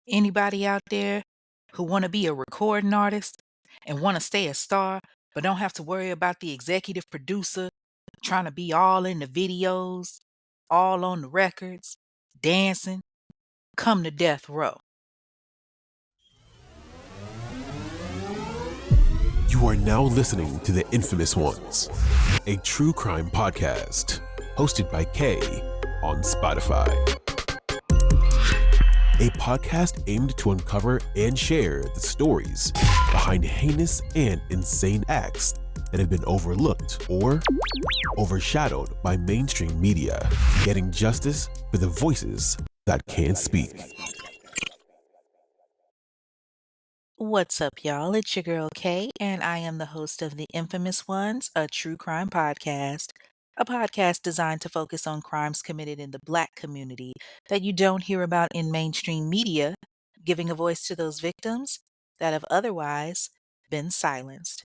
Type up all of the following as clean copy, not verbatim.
Anybody out there who want to be a recording artist and want to stay a star, but don't have to worry about the executive producer trying to be all in the videos, all on the records, dancing, come to death row. You are now listening to The Infamous Ones, a true crime podcast hosted by Kay on Spotify. A podcast aimed to uncover and share the stories behind heinous and insane acts that have been overlooked or overshadowed by mainstream media, getting justice for the voices that can't speak. What's up, y'all? It's your girl Kay, and I am the host of The Infamous Ones, a true crime podcast. A podcast designed to focus on crimes committed in the Black community that you don't hear about in mainstream media, giving a voice to those victims that have otherwise been silenced.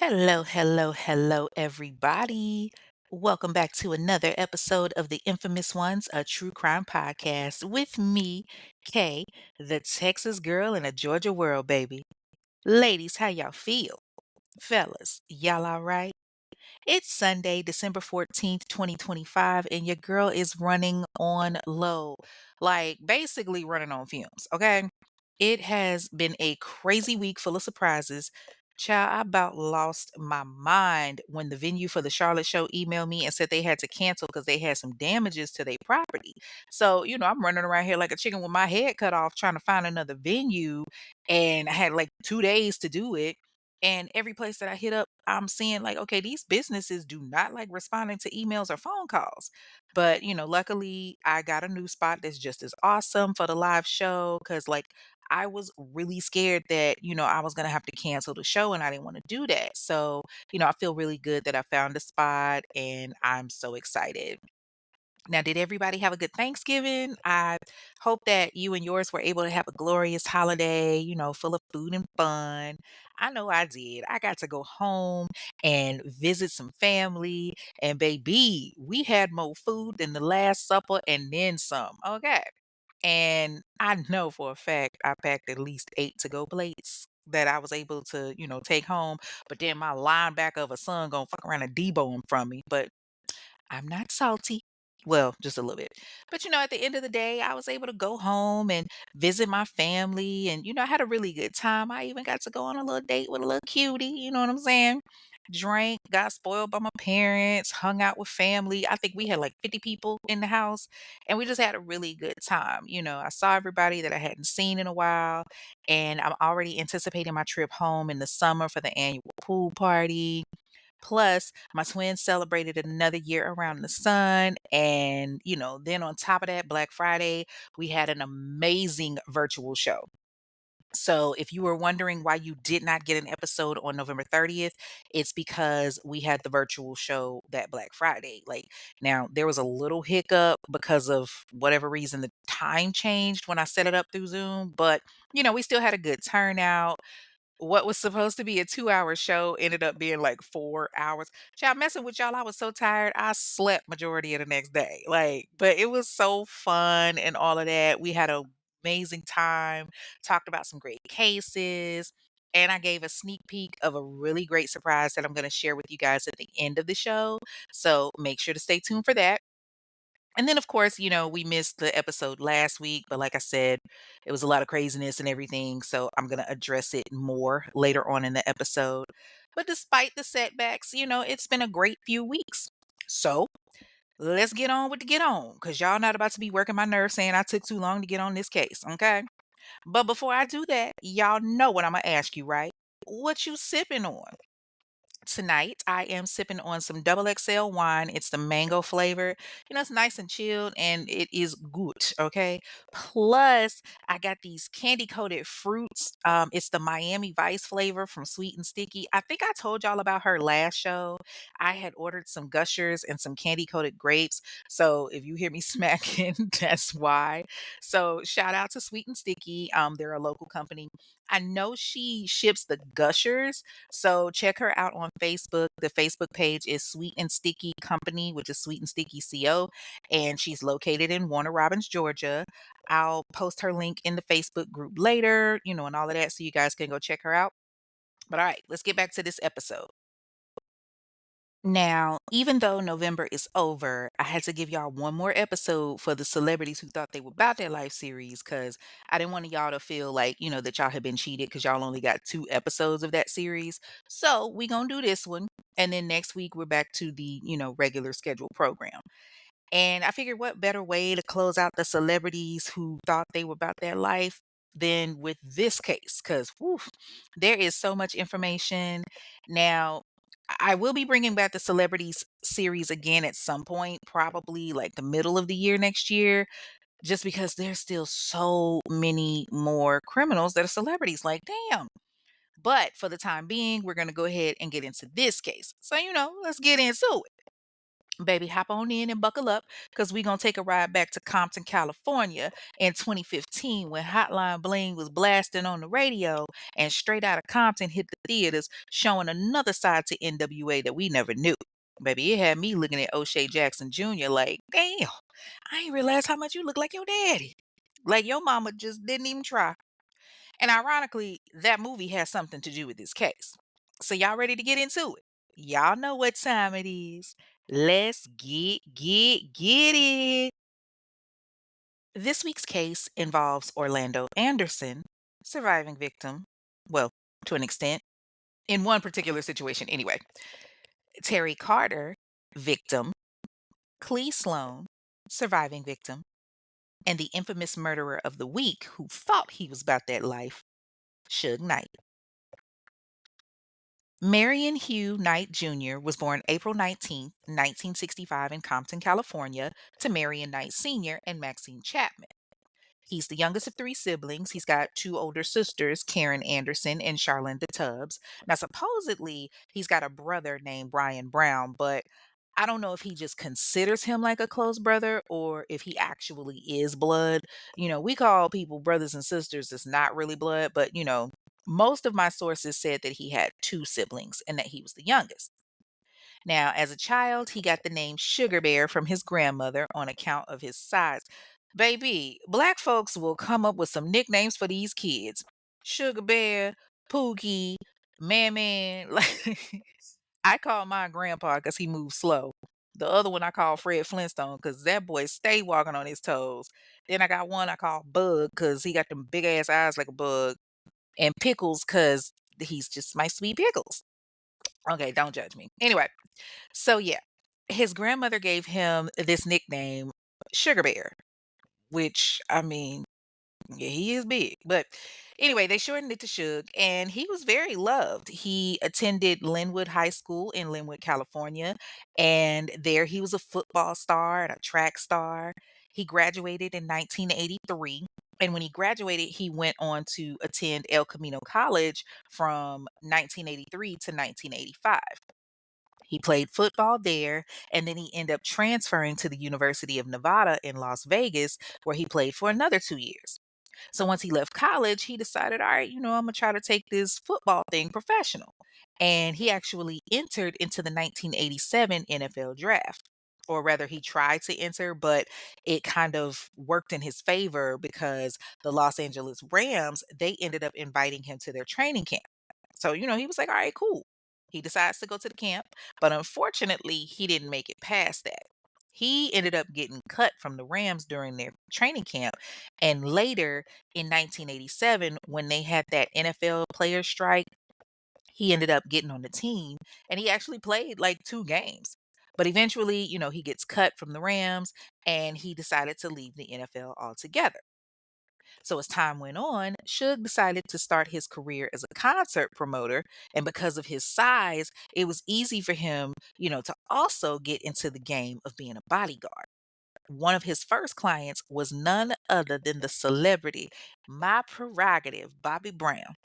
Hello, hello, hello, everybody. Welcome back to another episode of The Infamous Ones, a true crime podcast with me, Kay, the Texas girl in a Georgia world, baby. Ladies, how y'all feel? Fellas, y'all all right? It's Sunday, December 14th, 2025, and your girl is running on low. Like, basically running on fumes, okay? It has been a crazy week full of surprises. Child, I about lost my mind when the venue for the Charlotte show emailed me and said they had to cancel because they had some damages to their property. So, I'm running around here like a chicken with my head cut off trying to find another venue. And I had like 2 days to do it. And every place that I hit up, I'm seeing like, okay, these businesses do not like responding to emails or phone calls. But, luckily I got a new spot that's just as awesome for the live show. Cause like I was really scared that, I was going to have to cancel the show and I didn't want to do that. So, I feel really good that I found a spot and I'm so excited. Now, did everybody have a good Thanksgiving? I hope that you and yours were able to have a glorious holiday, full of food and fun. I know I did. I got to go home and visit some family. And baby, we had more food than the Last Supper and then some. Okay. And I know for a fact I packed at least 8 to-go plates that I was able to, take home. But then my linebacker of a son gonna fuck around and debo them from me. But I'm not salty. Well, just a little bit. But at the end of the day, I was able to go home and visit my family. And, I had a really good time. I even got to go on a little date with a little cutie. You know what I'm saying? Drank, got spoiled by my parents, hung out with family. I think we had like 50 people in the house. And we just had a really good time. I saw everybody that I hadn't seen in a while. And I'm already anticipating my trip home in the summer for the annual pool party. Plus, my twins celebrated another year around the sun. And, then on top of that, Black Friday, we had an amazing virtual show. So, if you were wondering why you did not get an episode on November 30th, it's because we had the virtual show that Black Friday. Like, now there was a little hiccup because of whatever reason the time changed when I set it up through Zoom, but we still had a good turnout. What was supposed to be a 2-hour show ended up being like 4 hours. Child, messing with y'all, I was so tired, I slept majority of the next day. Like, but it was so fun and all of that. We had an amazing time, talked about some great cases, and I gave a sneak peek of a really great surprise that I'm going to share with you guys at the end of the show. So make sure to stay tuned for that. And then, of course, we missed the episode last week, but like I said, it was a lot of craziness and everything. So I'm going to address it more later on in the episode. But despite the setbacks, it's been a great few weeks. So let's get on with the get on because y'all not about to be working my nerves saying I took too long to get on this case. Okay. But before I do that, y'all know what I'm going to ask you, right? What you sipping on? Tonight, I am sipping on some double XL wine. It's the mango flavor. It's nice and chilled and it is good. Okay. Plus, I got these candy coated fruits. It's the Miami Vice flavor from Sweet and Sticky. I think I told y'all about her last show. I had ordered some gushers and some candy coated grapes. So if you hear me smacking, that's why. So shout out to Sweet and Sticky. They're a local company. I know she ships the gushers, so check her out on Facebook. The Facebook page is Sweet and Sticky Company, which is Sweet and Sticky CO, and she's located in Warner Robins, Georgia. I'll post her link in the Facebook group later, and all of that so you guys can go check her out. But all right, let's get back to this episode. Now, even though November is over, I had to give y'all one more episode for the celebrities who thought they were about their life series because I didn't want y'all to feel like, that y'all had been cheated because y'all only got 2 episodes of that series. So we gonna do this one. And then next week we're back to the, regular scheduled program. And I figured what better way to close out the celebrities who thought they were about their life than with this case, because there is so much information. Now, I will be bringing back the celebrities series again at some point, probably like the middle of the year next year, just because there's still so many more criminals that are celebrities. Like, damn. But for the time being, we're going to go ahead and get into this case. So, let's get into it. Baby, hop on in and buckle up because we're going to take a ride back to Compton, California in 2015 when Hotline Bling was blasting on the radio and Straight Outta Compton hit the theaters, showing another side to NWA that we never knew. Baby, it had me looking at O'Shea Jackson Jr. like, damn, I ain't realized how much you look like your daddy. Like your mama just didn't even try. And ironically, that movie has something to do with this case. So y'all ready to get into it? Y'all know what time it is. Let's get it. This week's case involves Orlando Anderson, surviving victim. Well, to an extent, in one particular situation anyway. Terry Carter, victim. Clee Sloan, surviving victim. And the infamous murderer of the week who thought he was about that life, Suge Knight. Marion Hugh Knight Jr. was born April 19, 1965 in Compton, California, to Marion Knight Sr. and Maxine Chapman. He's the youngest of 3 siblings. He's got 2 older sisters, Karen Anderson and Charlene Tubbs. Now, supposedly, he's got a brother named Brian Brown, but I don't know if he just considers him like a close brother or if he actually is blood. We call people brothers and sisters that's not really blood, but most of my sources said that he had 2 siblings and that he was the youngest. Now, as a child, he got the name Sugar Bear from his grandmother on account of his size. Baby, black folks will come up with some nicknames for these kids. Sugar Bear, Pookie, Man Man. Like I call mine Grandpa because he moves slow. The other one I call Fred Flintstone because that boy stay walking on his toes. Then I got one I call Bug because he got them big ass eyes like a bug. And Pickles because he's just my sweet Pickles. Okay, don't judge me. Anyway, so yeah, his grandmother gave him this nickname, Sugar Bear, which I mean, yeah, he is big. But anyway, they shortened it to Suge, and he was very loved. He attended Linwood High School in Linwood, California, and there he was a football star and a track star. He graduated in 1983. And when he graduated, he went on to attend El Camino College from 1983 to 1985. He played football there, and then he ended up transferring to the University of Nevada in Las Vegas, where he played for another 2 years. So once he left college, he decided, all right, I'm going to try to take this football thing professional. And he actually entered into the 1987 NFL draft. Or rather, he tried to enter, but it kind of worked in his favor because the Los Angeles Rams, they ended up inviting him to their training camp. So, he was like, all right, cool. He decides to go to the camp, but unfortunately, he didn't make it past that. He ended up getting cut from the Rams during their training camp. And later in 1987, when they had that NFL player strike, he ended up getting on the team and he actually played like 2 games. But eventually, he gets cut from the Rams and he decided to leave the NFL altogether. So as time went on, Suge decided to start his career as a concert promoter. And because of his size, it was easy for him, to also get into the game of being a bodyguard. One of his first clients was none other than the celebrity, my prerogative, Bobby Brown.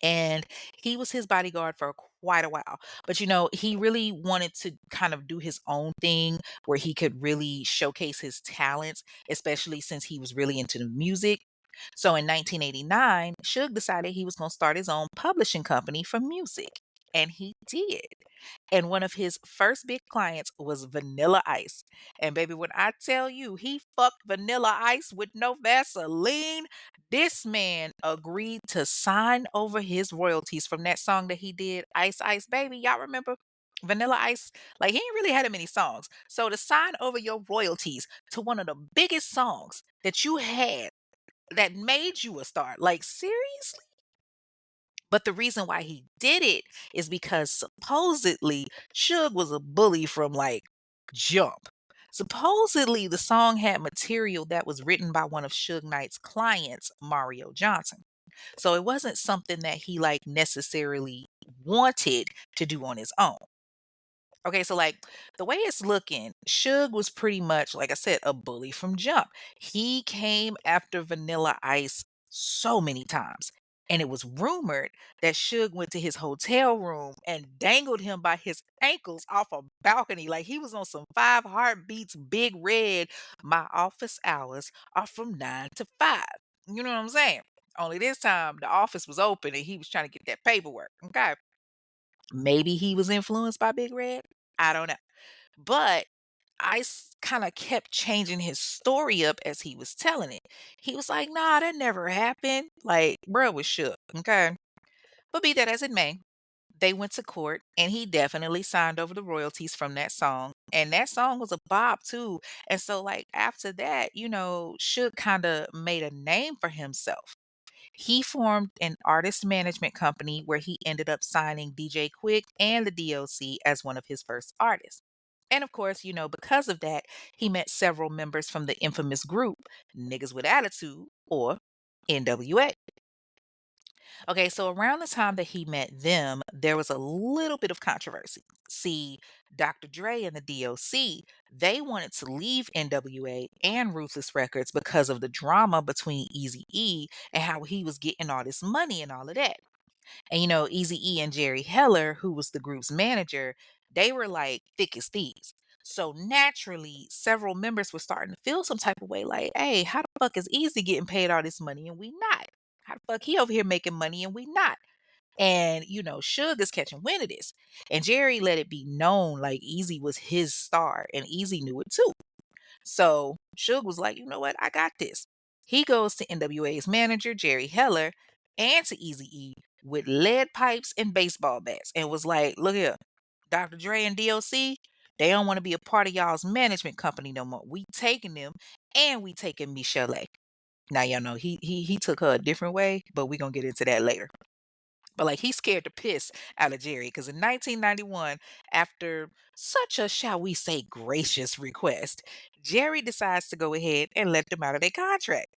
And he was his bodyguard for quite a while. But he really wanted to kind of do his own thing where he could really showcase his talents, especially since he was really into the music. So in 1989, Suge decided he was going to start his own publishing company for music. and he did. And one of his first big clients was Vanilla Ice. And baby, when I tell you he fucked Vanilla Ice with no Vaseline, this man agreed to sign over his royalties from that song that he did, Ice Ice Baby. Y'all remember? Vanilla Ice, like he ain't really had that many songs. So to sign over your royalties to one of the biggest songs that you had that made you a star, like seriously? But the reason why he did it is because supposedly Suge was a bully from like jump. Supposedly the song had material that was written by one of Suge Knight's clients, Mario Johnson. So it wasn't something that he like necessarily wanted to do on his own. Okay, so like the way it's looking, Suge was pretty much, like I said, a bully from jump. He came after Vanilla Ice so many times. And it was rumored that Suge went to his hotel room and dangled him by his ankles off a balcony. Like he was on some 5 heartbeats, big red. My office hours are from 9 to 5. You know what I'm saying? Only this time the office was open and he was trying to get that paperwork. Okay. Maybe he was influenced by Big Red. I don't know. But Ice kind of kept changing his story up as he was telling it. He was like, nah, that never happened. Like, bro was shook. Okay. But be that as it may, they went to court and he definitely signed over the royalties from that song. And that song was a bop too. And so, like, after that, Suge kind of made a name for himself. He formed an artist management company where he ended up signing DJ Quick and the DOC as one of his first artists. And of course, because of that, he met several members from the infamous group Niggas with Attitude, or NWA. Okay, so around the time that he met them, there was a little bit of controversy. See, Dr. Dre and the DOC, they wanted to leave NWA and Ruthless Records because of the drama between Eazy-E and how he was getting all this money and all of that. And Eazy-E and Jerry Heller, who was the group's manager, they were like thick as thieves. So naturally, several members were starting to feel some type of way like, hey, how the fuck is Easy getting paid all this money and we not? How the fuck he over here making money and we not? And Suge is catching wind of this. And Jerry let it be known like Easy was his star and Easy knew it too. So Suge was like, you know what? I got this. He goes to NWA's manager, Jerry Heller, and to Eazy-E with lead pipes and baseball bats and was like, look here, Dr. Dre and DOC, they don't want to be a part of y'all's management company no more. We taking them and we taking Michelle. Now y'all know he took her a different way, but we gonna get into that later. But like he scared the piss out of Jerry because in 1991, after such a shall we say gracious request, Jerry decides to go ahead and let them out of their contract.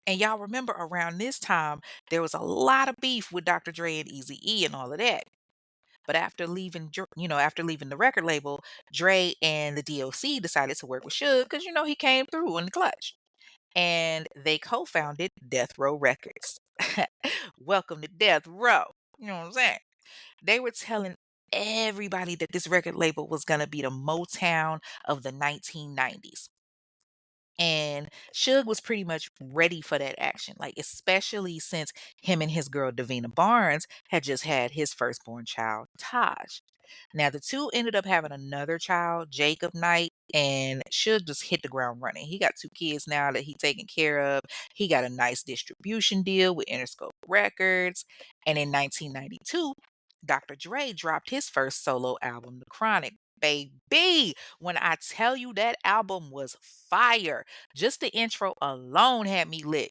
And y'all remember around this time, there was a lot of beef with Dr. Dre and Eazy-E and all of that. But after leaving the record label, Dre and the DOC decided to work with Suge because he came through in the clutch. And they co-founded Death Row Records. Welcome to Death Row. You know what I'm saying? They were telling everybody that this record label was going to be the Motown of the 1990s. And Suge was pretty much ready for that action, like especially since him and his girl Davina Barnes had just had his firstborn child, Taj. Now the two ended up having another child, Jacob Knight, and Suge just hit the ground running. He got 2 kids now that he taking care of. He got a nice distribution deal with Interscope Records. And in 1992, Dr. Dre dropped his first solo album, The Chronic. Baby, when I tell you that album was fire, just the intro alone had me lit.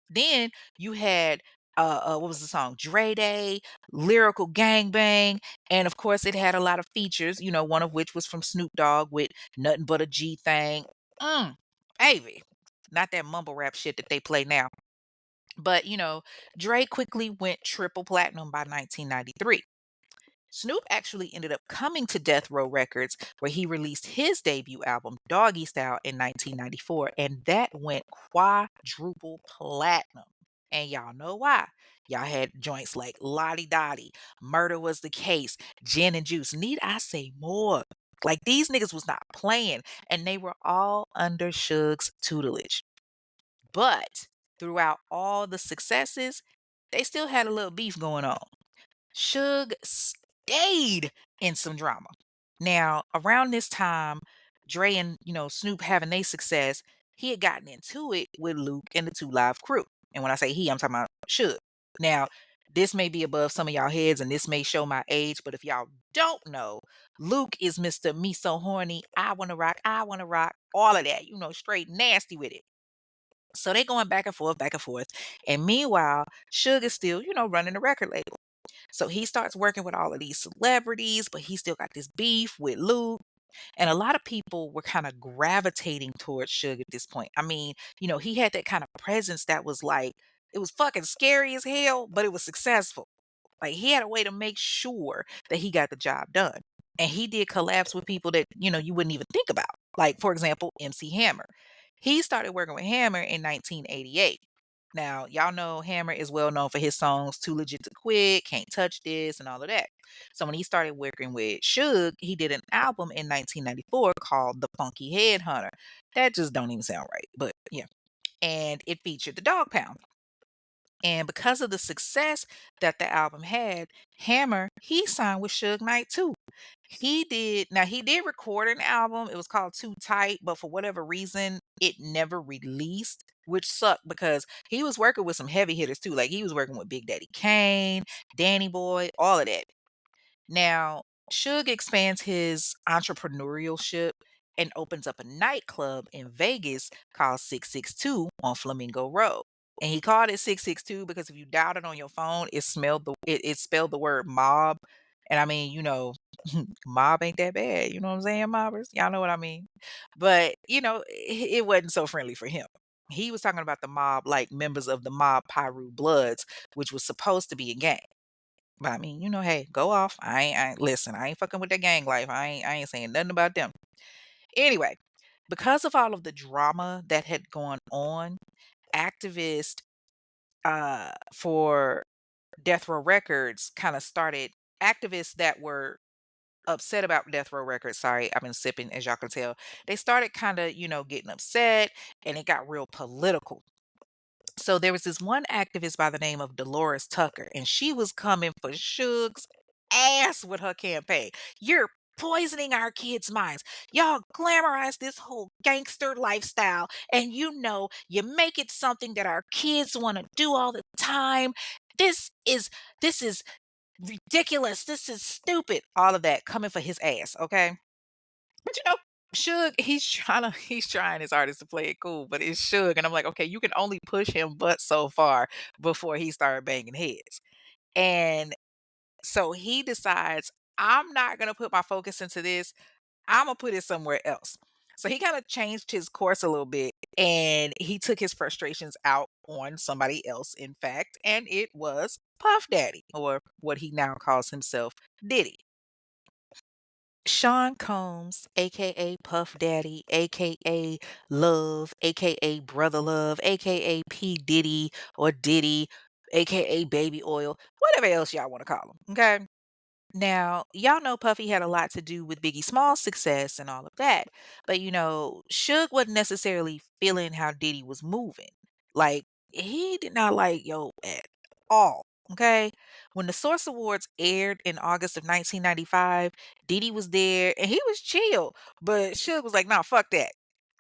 Then you had what was the song? Dre Day, Lyrical Gangbang, and of course it had a lot of features, one of which was from Snoop Dogg with Nothing But a G Thing. Mm, baby. Not that mumble rap shit that they play now. But Dre quickly went triple platinum by 1993. Snoop actually ended up coming to Death Row Records, where he released his debut album, Doggy Style, in 1994, and that went quadruple platinum. And y'all know why. Y'all had joints like Lottie Dottie, Murder Was the Case, Gin and Juice. Need I say more? Like these niggas was not playing, and they were all under Suge's tutelage. But throughout all the successes, they still had a little beef going on. Suge stayed in some drama. Now, around this time, Dre and, Snoop having their success, he had gotten into it with Luke and the Two Live Crew. And when I say he, I'm talking about Suge. Now, this may be above some of y'all heads and this may show my age, but if y'all don't know, Luke is Mr. Me So Horny, I wanna rock, all of that, straight nasty with it. So they going back and forth, back and forth. And meanwhile, Suge is still, running the record label. So he starts working with all of these celebrities, but he still got this beef with Luke. And a lot of people were kind of gravitating towards Suge at this point. I mean, he had that kind of presence that was like, it was fucking scary as hell, but it was successful. Like he had a way to make sure that he got the job done. And he did collabs with people that, you wouldn't even think about. Like, for example, MC Hammer. He started working with Hammer in 1988. Now, y'all know Hammer is well known for his songs Too Legit to Quit, Can't Touch This, and all of that. So when he started working with Suge, he did an album in 1994 called The Funky Headhunter. That just don't even sound right, but yeah. And it featured the Dog Pound. And because of the success that the album had, Hammer, he signed with Suge Knight too. He did record an album. It was called Too Tight, but for whatever reason, it never released, which sucked because he was working with some heavy hitters too. Like he was working with Big Daddy Kane, Danny Boy, all of that. Now, Suge expands his entrepreneurship and opens up a nightclub in Vegas called 662 on Flamingo Road. And he called it 662 because if you dialed it on your phone, it spelled the word mob. And I mean, mob ain't that bad. You know what I'm saying, mobbers? Y'all know what I mean. But, it wasn't so friendly for him. He was talking about the mob like members of the mob Pyru Bloods, which was supposed to be a gang. But I mean, hey, go off. I ain't listen, I ain't fucking with that gang life. I ain't saying nothing about them. Anyway, because of all of the drama that had gone on, activists for Death Row Records kind of started activists that were upset about Death Row Records. Sorry, I've been sipping as y'all can tell. They started kind of, getting upset and it got real political. So there was this one activist by the name of Dolores Tucker, and she was coming for Suge's ass with her campaign. You're poisoning our kids' minds. Y'all glamorize this whole gangster lifestyle, and you make it something that our kids want to do all the time. This is ridiculous. This is stupid. All of that coming for his ass, okay? But Suge, he's trying his hardest to play it cool, but it's Suge, and I'm like, okay, you can only push him but so far before he started banging heads. And so he decides, I'm not gonna put my focus into this. I'm gonna put it somewhere else. So he kind of changed his course a little bit and he took his frustrations out on somebody else, in fact, and it was Puff Daddy, or what he now calls himself, Diddy. Sean Combs, aka Puff Daddy, aka Love, aka Brother Love, aka P. Diddy or Diddy, aka Baby Oil, whatever else y'all want to call him. Okay. Now, y'all know Puffy had a lot to do with Biggie Small's success and all of that. But Suge wasn't necessarily feeling how Diddy was moving. Like, he did not like Yo at all. Okay. When the Source Awards aired in August of 1995, Diddy was there and he was chill. But Suge was like, nah, fuck that.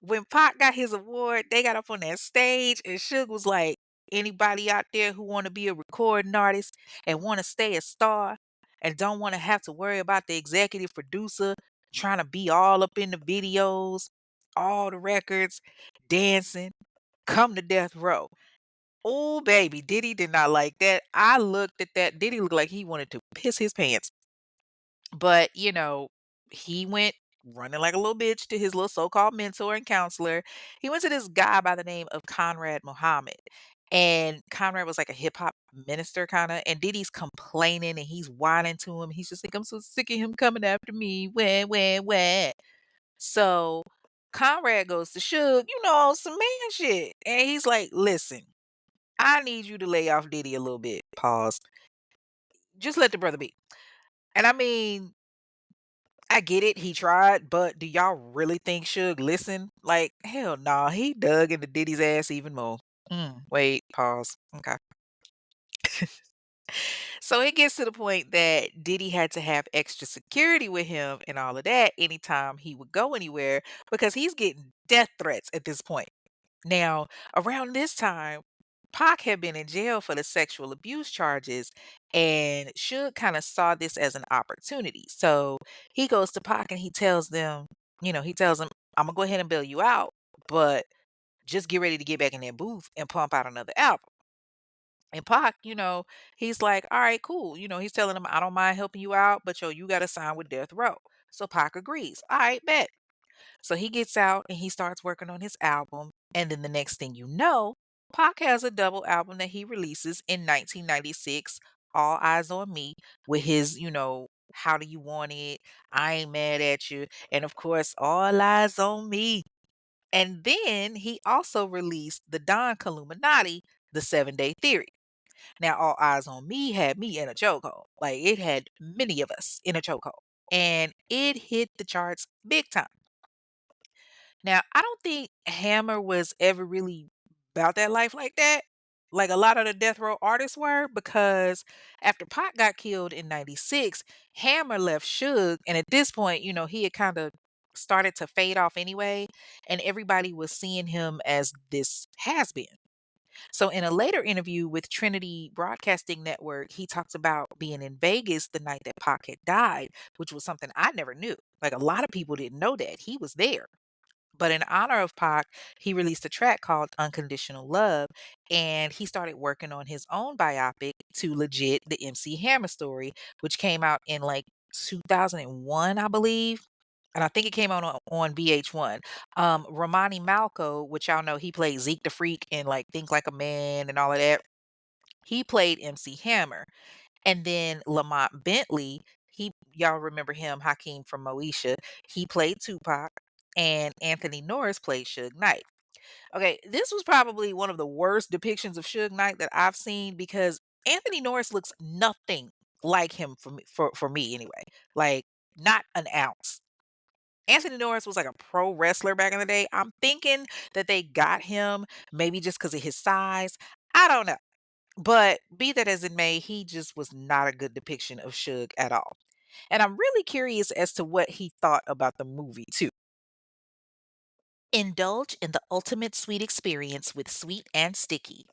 When Pac got his award, they got up on that stage and Suge was like, anybody out there who want to be a recording artist and want to stay a star, and don't want to have to worry about the executive producer trying to be all up in the videos, all the records, dancing, come to death row. Oh, baby, Diddy did not like that. I looked at that. Diddy looked like he wanted to piss his pants. But, he went running like a little bitch to his little so-called mentor and counselor. He went to this guy by the name of Conrad Muhammad. And Conrad was like a hip hop minister kind of. And Diddy's complaining and he's whining to him. He's just like, I'm so sick of him coming after me. Wah. So Conrad goes to Suge, some man shit. And he's like, listen, I need you to lay off Diddy a little bit. Pause. Just let the brother be. And I mean, I get it, he tried, but do y'all really think Suge listened? Like, hell no, he dug into Diddy's ass even more. Wait, pause. Okay. So it gets to the point that Diddy had to have extra security with him and all of that anytime he would go anywhere because he's getting death threats at this point. Now, around this time, Pac had been in jail for the sexual abuse charges, and Suge kind of saw this as an opportunity. So he goes to Pac and he tells them, he tells him, I'm gonna go ahead and bail you out, but just get ready to get back in that booth and pump out another album. And Pac, he's like, all right, cool. He's telling him, I don't mind helping you out, but you got to sign with Death Row. So Pac agrees. All right, bet. So he gets out and he starts working on his album. And then the next thing you know, Pac has a double album that he releases in 1996, All Eyes on Me, with his, How Do You Want It? I Ain't Mad at You. And of course, All Eyes on Me. And then he also released the Don Illuminati, The 7 Day Theory. Now, All Eyes on Me had me in a chokehold. Like, it had many of us in a chokehold. And it hit the charts big time. Now, I don't think Hammer was ever really about that life like that. Like a lot of the death row artists were, because after Pac got killed in '96, Hammer left Suge. And at this point, he had kind of started to fade off anyway. And everybody was seeing him as this has been. So, in a later interview with Trinity Broadcasting Network, he talks about being in Vegas the night that Pac had died, which was something I never knew. Like, a lot of people didn't know that. He was there. But in honor of Pac, he released a track called Unconditional Love, and he started working on his own biopic to legit the MC Hammer story, which came out in like 2001, I believe. And I think it came out on VH1. Romani Malco, which y'all know he played Zeke the Freak in like Think Like a Man and all of that. He played MC Hammer. And then Lamont Bentley, y'all remember him, Hakeem from Moesha. He played Tupac, and Anthony Norris played Suge Knight. Okay, this was probably one of the worst depictions of Suge Knight that I've seen because Anthony Norris looks nothing like him for me anyway. Like not an ounce. Anthony Norris was like a pro wrestler back in the day. I'm thinking that they got him maybe just because of his size. I don't know. But be that as it may, he just was not a good depiction of Suge at all. And I'm really curious as to what he thought about the movie, too. Indulge in the ultimate sweet experience with Sweet and Sticky.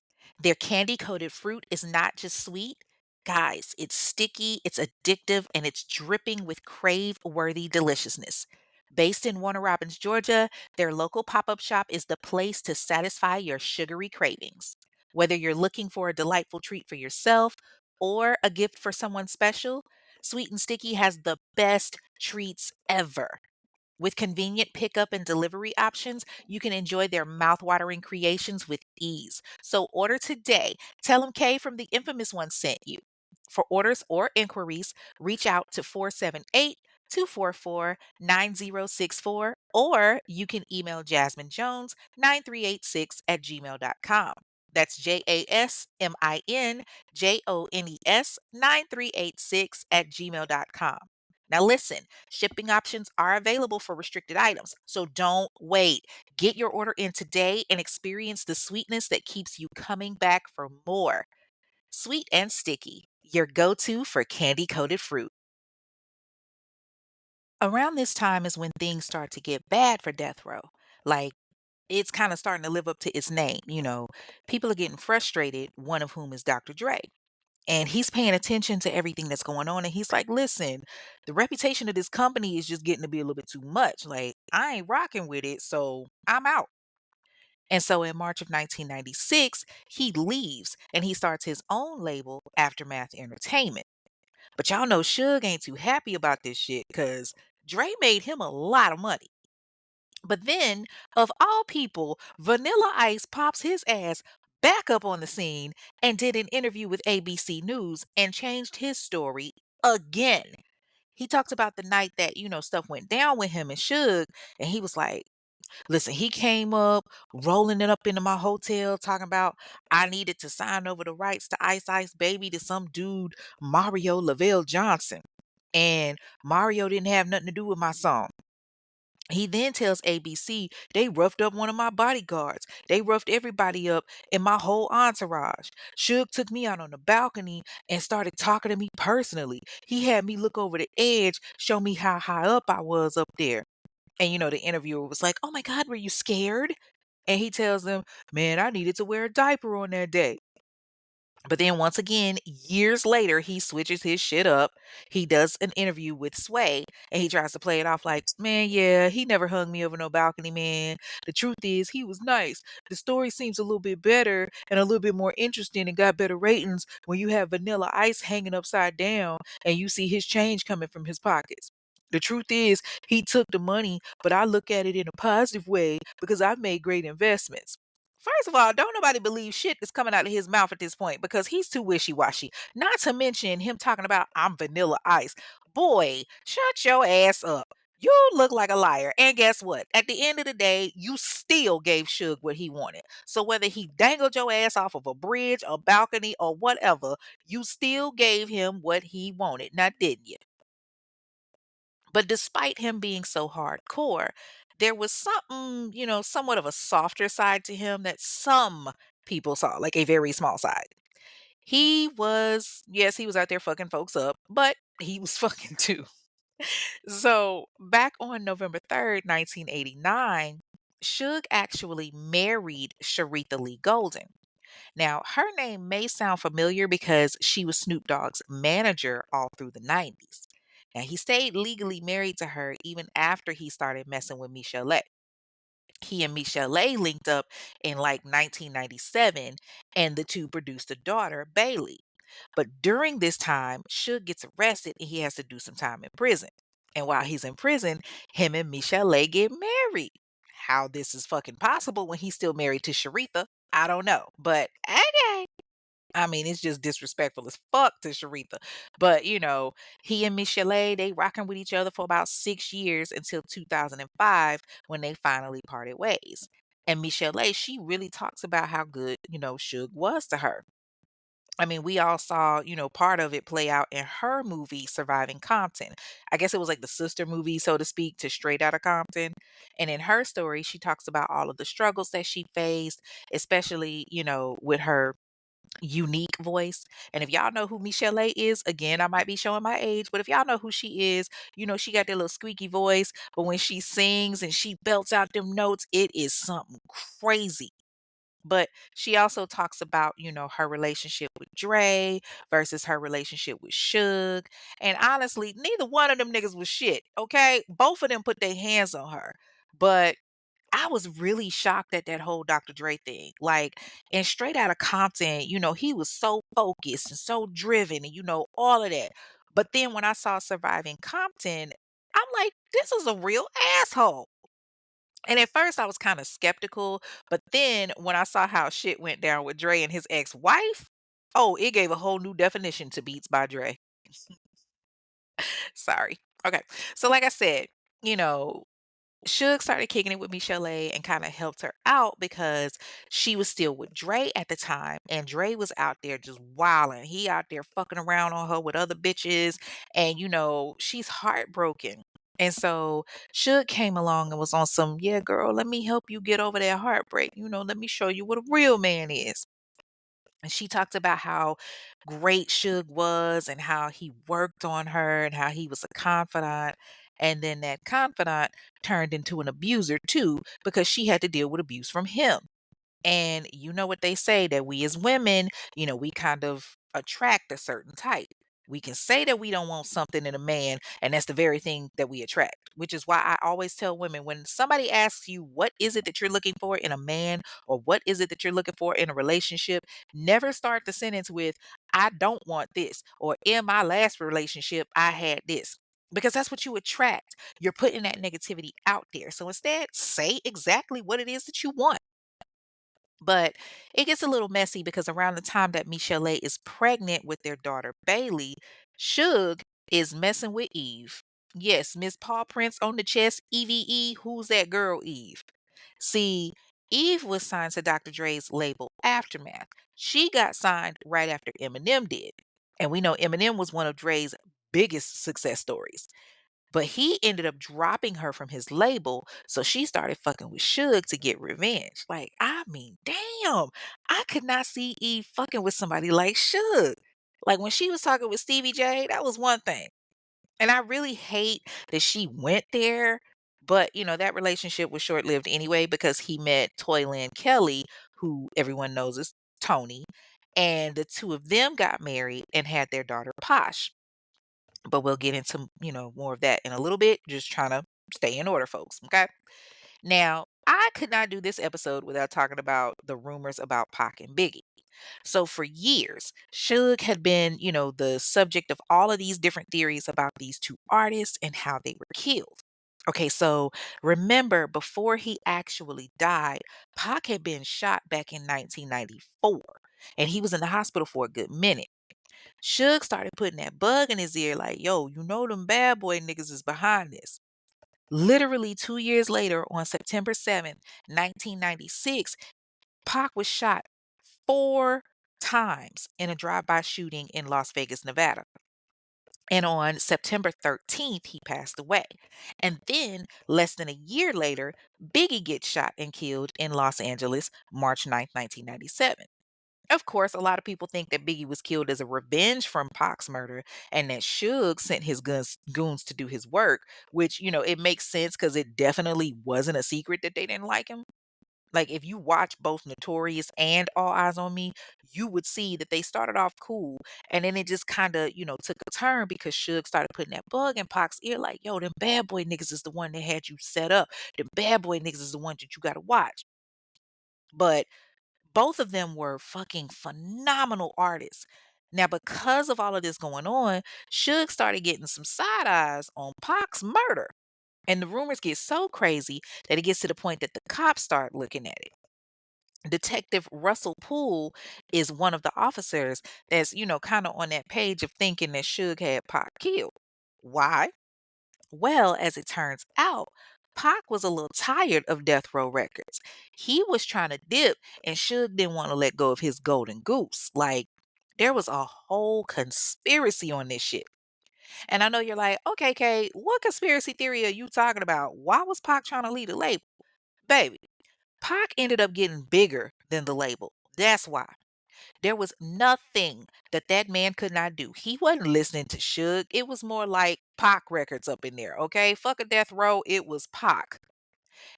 Their candy coated fruit is not just sweet. Guys, it's sticky, it's addictive, and it's dripping with crave worthy deliciousness. Based in Warner Robins, Georgia, their local pop up shop is the place to satisfy your sugary cravings. Whether you're looking for a delightful treat for yourself or a gift for someone special, Sweet and Sticky has the best treats ever. With convenient pickup and delivery options, you can enjoy their mouthwatering creations with ease. So order today. Tell them K from the Infamous One sent you. For orders or inquiries, reach out to 478-244-9064, or you can email Jasmine Jones 9386 at gmail.com. That's JASMIN JONES 9386 at gmail.com. Now, listen, shipping options are available for restricted items, so don't wait. Get your order in today and experience the sweetness that keeps you coming back for more. Sweet and Sticky, your go to for candy coated fruit. Around this time is when things start to get bad for Death Row. Like, it's kind of starting to live up to its name. People are getting frustrated, one of whom is Dr. Dre. And he's paying attention to everything that's going on. And he's like, listen, the reputation of this company is just getting to be a little bit too much. Like, I ain't rocking with it. So I'm out. And so in March of 1996, he leaves and he starts his own label, Aftermath Entertainment. But y'all know Suge ain't too happy about this shit because Dre made him a lot of money. But then, of all people, Vanilla Ice pops his ass back up on the scene and did an interview with ABC News and changed his story again. He talked about the night that, stuff went down with him and Suge, and he was like, listen, he came up, rolling it up into my hotel, talking about I needed to sign over the rights to Ice Ice Baby to some dude, Mario Lavelle Johnson. And Mario didn't have nothing to do with my song. He then tells ABC they roughed up one of my bodyguards. They roughed everybody up in my whole entourage. Suge took me out on the balcony and started talking to me personally. He had me look over the edge, show me how high up I was up there. And the interviewer was like, "Oh my God, were you scared?" And he tells them, "Man, I needed to wear a diaper on that day." But then once again, years later, he switches his shit up. He does an interview with Sway and he tries to play it off like, "Man, yeah, he never hung me over no balcony, man. The truth is, he was nice. The story seems a little bit better and a little bit more interesting and got better ratings when you have Vanilla Ice hanging upside down and you see his change coming from his pockets. The truth is, he took the money, but I look at it in a positive way because I've made great investments." First of all, don't nobody believe shit that's coming out of his mouth at this point because he's too wishy-washy. Not to mention him talking about I'm Vanilla Ice. Boy, shut your ass up. You look like a liar. And guess what? At the end of the day, you still gave Suge what he wanted. So whether he dangled your ass off of a bridge, a balcony, or whatever, you still gave him what he wanted. Now, didn't you? But despite him being so hardcore, there was something, somewhat of a softer side to him that some people saw, like a very small side. Yes, he was out there fucking folks up, but he was fucking too. So back on November 3rd, 1989, Suge actually married Sharitha Lee Golden. Now, her name may sound familiar because she was Snoop Dogg's manager all through the 90s. Now, he stayed legally married to her even after he started messing with Michelle. He and Michelle linked up in like 1997, and the two produced a daughter, Bailey. But during this time, Suge gets arrested and he has to do some time in prison. And while he's in prison, him and Michelle get married. How this is fucking possible when he's still married to Sharitha, I don't know. But okay. I mean, it's just disrespectful as fuck to Sharitha. But, he and Michelle, they rocking with each other for about 6 years until 2005 when they finally parted ways. And Michelle, she really talks about how good, Suge was to her. I mean, we all saw, part of it play out in her movie, Surviving Compton. I guess it was like the sister movie, so to speak, to Straight Outta Compton. And in her story, she talks about all of the struggles that she faced, especially, with her unique voice. And if y'all know who Michelle is, again, I might be showing my age, but if y'all know who she is, she got that little squeaky voice, but when she sings and she belts out them notes, it is something crazy. But she also talks about, her relationship with Dre versus her relationship with Suge. And honestly, neither one of them niggas was shit. Okay. Both of them put their hands on her. But I was really shocked at that whole Dr. Dre thing. Like, and Straight Outta Compton, he was so focused and so driven and, all of that. But then when I saw Surviving Compton, I'm like, this is a real asshole. And at first I was kind of skeptical, but then when I saw how shit went down with Dre and his ex-wife, oh, it gave a whole new definition to Beats by Dre. Sorry. Okay. So like I said, you know, Suge started kicking it with Michelle and kind of helped her out because she was still with Dre at the time, and Dre was out there just wilding. He out there fucking around on her with other bitches, and she's heartbroken. And so Suge came along and was on some, yeah, girl, let me help you get over that heartbreak. Let me show you what a real man is. And she talked about how great Suge was and how he worked on her and how he was a confidant. And then that confidant turned into an abuser too because she had to deal with abuse from him. And you know what they say that we as women, we kind of attract a certain type. We can say that we don't want something in a man, and that's the very thing that we attract, which is why I always tell women when somebody asks you, what is it that you're looking for in a man, or what is it that you're looking for in a relationship, never start the sentence with, I don't want this, or in my last relationship, I had this. Because that's what you attract. You're putting that negativity out there. So instead, say exactly what it is that you want. But it gets a little messy because around the time that Michelle is pregnant with their daughter Bailey, Suge is messing with Eve. Yes, Miss Paw Prints on the chest, EVE. Who's that girl, Eve? See, Eve was signed to Dr. Dre's label Aftermath. She got signed right after Eminem did. And we know Eminem was one of Dre's biggest success stories. But he ended up dropping her from his label, so she started fucking with Suge to get revenge. Like, I mean, damn, I could not see Eve fucking with somebody like Suge. Like when she was talking with Stevie J, that was one thing. And I really hate that she went there, but that relationship was short-lived anyway because he met Toyland Kelly, who everyone knows is Tony, and the two of them got married and had their daughter Posh. But we'll get into, more of that in a little bit. Just trying to stay in order, folks. Okay. Now, I could not do this episode without talking about the rumors about Pac and Biggie. So for years, Suge had been, the subject of all of these different theories about these two artists and how they were killed. Okay, so remember before he actually died, Pac had been shot back in 1994 and he was in the hospital for a good minute. Suge started putting that bug in his ear like, yo, them bad boy niggas is behind this. Literally 2 years later, on September 7th, 1996, Pac was shot 4 times in a drive-by shooting in Las Vegas, Nevada. And on September 13th, he passed away. And then, less than a year later, Biggie gets shot and killed in Los Angeles, March 9th, 1997. Of course, a lot of people think that Biggie was killed as a revenge from Pac's murder and that Suge sent his goons to do his work, which, it makes sense because it definitely wasn't a secret that they didn't like him. Like, if you watch both Notorious and All Eyes on Me, you would see that they started off cool and then it just kind of, took a turn because Suge started putting that bug in Pac's ear like, yo, them bad boy niggas is the one that had you set up. The bad boy niggas is the one that you got to watch. But both of them were fucking phenomenal artists. Now, because of all of this going on, Suge started getting some side eyes on Pac's murder. And the rumors get so crazy that it gets to the point that the cops start looking at it. Detective Russell Poole is one of the officers that's, kind of on that page of thinking that Suge had Pac killed. Why? Well, as it turns out, Pac was a little tired of Death Row Records. He was trying to dip, and Suge didn't want to let go of his golden goose. Like, there was a whole conspiracy on this shit. And I know you're like, okay, Kate, what conspiracy theory are you talking about? Why was Pac trying to lead the label? Baby, Pac ended up getting bigger than the label. That's why. There was nothing that that man could not do. He wasn't listening to Suge. It was more like Pac records up in there, okay? Fuck a death row. It was Pac.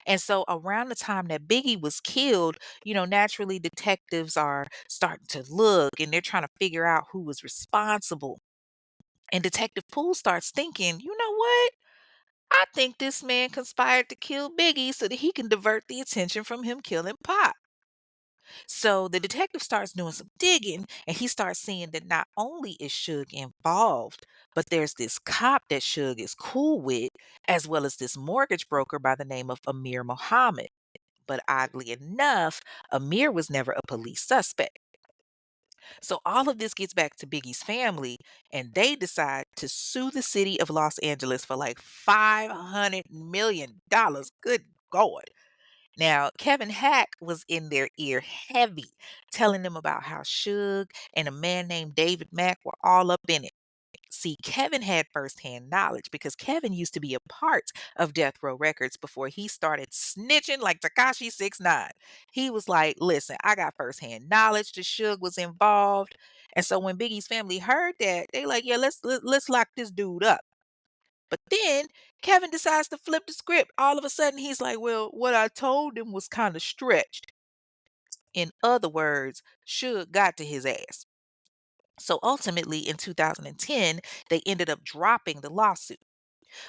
And so around the time that Biggie was killed, naturally detectives are starting to look and they're trying to figure out who was responsible. And Detective Poole starts thinking, you know what? I think this man conspired to kill Biggie so that he can divert the attention from him killing Pac. So the detective starts doing some digging and he starts seeing that not only is Suge involved, but there's this cop that Suge is cool with, as well as this mortgage broker by the name of Amir Muhammad. But oddly enough, Amir was never a police suspect. So all of this gets back to Biggie's family, and they decide to sue the city of Los Angeles for like $500 million. Good God. Now, Kevin Hack was in their ear heavy, telling them about how Suge and a man named David Mack were all up in it. See, Kevin had firsthand knowledge because Kevin used to be a part of Death Row Records before he started snitching like Takashi 69. He was like, listen, I got firsthand knowledge that Suge was involved. And so when Biggie's family heard that, they like, yeah, let's lock this dude up. But then Kevin decides to flip the script. All of a sudden, he's like, well, what I told him was kind of stretched. In other words, Suge got to his ass. So ultimately, in 2010, they ended up dropping the lawsuit.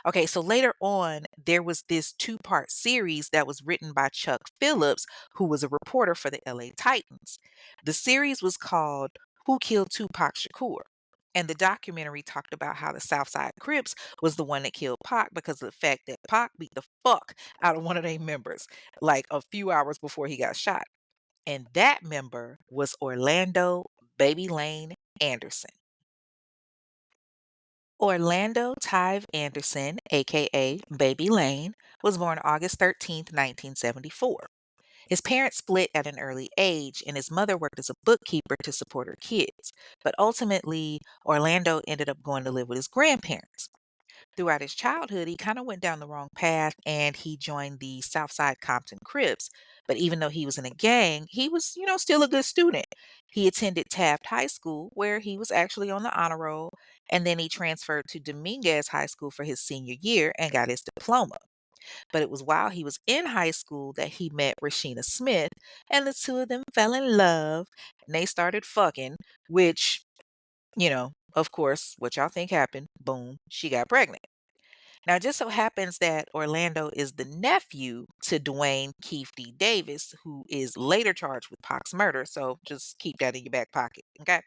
Okay, so later on, there was this two-part series that was written by Chuck Phillips, who was a reporter for the LA Titans. The series was called Who Killed Tupac Shakur? And the documentary talked about how the Southside Crips was the one that killed Pac because of the fact that Pac beat the fuck out of one of their members like a few hours before he got shot. And that member was Orlando Baby Lane Anderson. Orlando Tive Anderson, aka Baby Lane, was born August 13th, 1974. His parents split at an early age, and his mother worked as a bookkeeper to support her kids. But ultimately, Orlando ended up going to live with his grandparents. Throughout his childhood, he kind of went down the wrong path and he joined the Southside Compton Crips. But even though he was in a gang, he was, still a good student. He attended Taft High School, where he was actually on the honor roll, and then he transferred to Dominguez High School for his senior year and got his diploma. But it was while he was in high school that he met Rashina Smith, and the two of them fell in love and they started fucking, which, of course, what y'all think happened? Boom, she got pregnant. Now, it just so happens that Orlando is the nephew to Dwayne Keefe D. Davis, who is later charged with Pac's murder. So just keep that in your back pocket. Okay.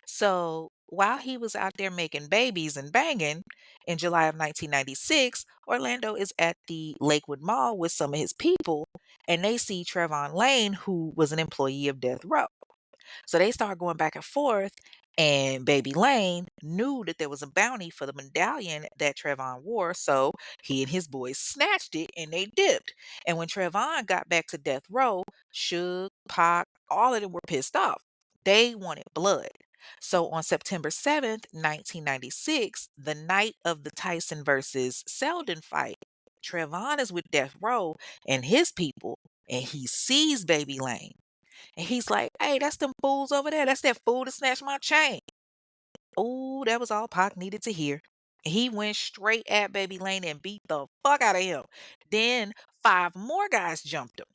So while he was out there making babies and banging in July of 1996, Orlando is at the Lakewood Mall with some of his people, and they see Trevon Lane, who was an employee of Death Row. So they started going back and forth, and Baby Lane knew that there was a bounty for the medallion that Trevon wore, so he and his boys snatched it and they dipped. And when Trevon got back to Death Row, Suge, Pac, all of them were pissed off. They wanted blood. So on September 7th, 1996, the night of the Tyson versus Selden fight, Trevon is with Death Row and his people, and he sees Baby Lane. And he's like, "Hey, that's them fools over there. That's that fool that snatched my chain." Oh, that was all Pac needed to hear. He went straight at Baby Lane and beat the fuck out of him. Then five more guys jumped him.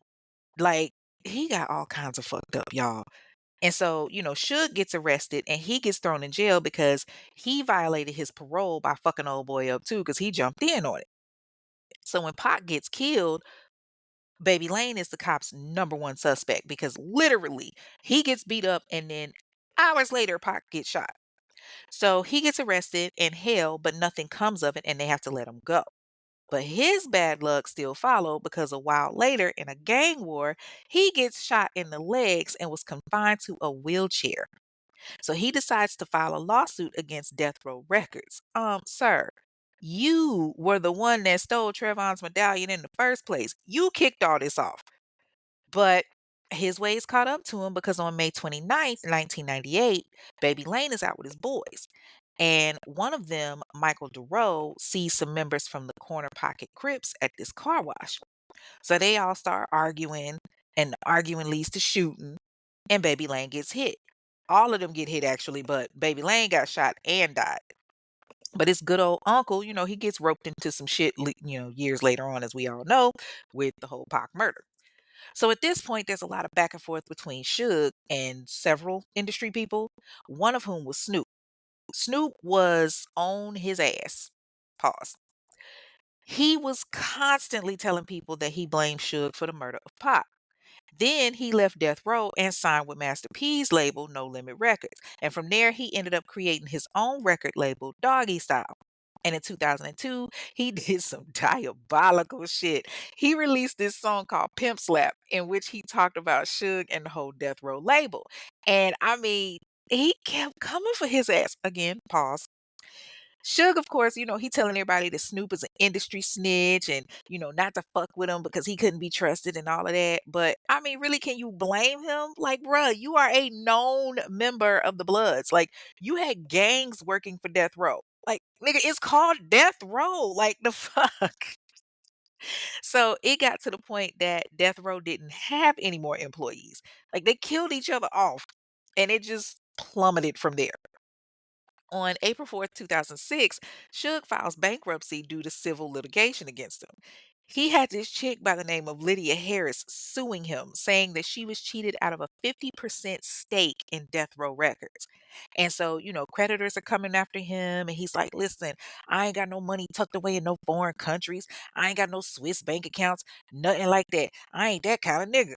Like, he got all kinds of fucked up, y'all. And so, Suge gets arrested and he gets thrown in jail because he violated his parole by fucking old boy up too, because he jumped in on it. So when Pac gets killed, Baby Lane is the cop's number one suspect because literally he gets beat up and then hours later Pac gets shot. So he gets arrested and held, but nothing comes of it and they have to let him go. But his bad luck still followed because a while later in a gang war, he gets shot in the legs and was confined to a wheelchair. So he decides to file a lawsuit against Death Row Records. Sir, you were the one that stole Trevon's medallion in the first place. You kicked all this off. But his ways caught up to him because on May 29th, 1998, Baby Lane is out with his boys. And one of them, Michael DeRoe, sees some members from the Corner Pocket Crips at this car wash. So they all start arguing, and the arguing leads to shooting, and Baby Lane gets hit. All of them get hit actually, but Baby Lane got shot and died. But his good old uncle, he gets roped into some shit, years later on, as we all know, with the whole Pac murder. So at this point, there's a lot of back and forth between Suge and several industry people, one of whom was Snoop. Snoop was on his ass. Pause. He was constantly telling people that he blamed Suge for the murder of Pac. Then he left Death Row and signed with Master P's label, No Limit Records. And from there, he ended up creating his own record label, Doggy Style. And in 2002, he did some diabolical shit. He released this song called Pimp Slap, in which he talked about Suge and the whole Death Row label. And I mean, he kept coming for his ass. Again, pause. Suge, of course, he telling everybody that Snoop is an industry snitch and, not to fuck with him because he couldn't be trusted and all of that. But I mean, really, can you blame him? Like, bruh, you are a known member of the Bloods. Like, you had gangs working for Death Row. Like, nigga, it's called Death Row. Like, the fuck? So it got to the point that Death Row didn't have any more employees. Like, they killed each other off and it just plummeted from there. On April 4th, 2006, Suge files bankruptcy due to civil litigation against him. He had this chick by the name of Lydia Harris suing him, saying that she was cheated out of a 50% stake in Death Row Records. And so, creditors are coming after him, and he's like, "Listen, I ain't got no money tucked away in no foreign countries. I ain't got no Swiss bank accounts, nothing like that. I ain't that kind of nigga."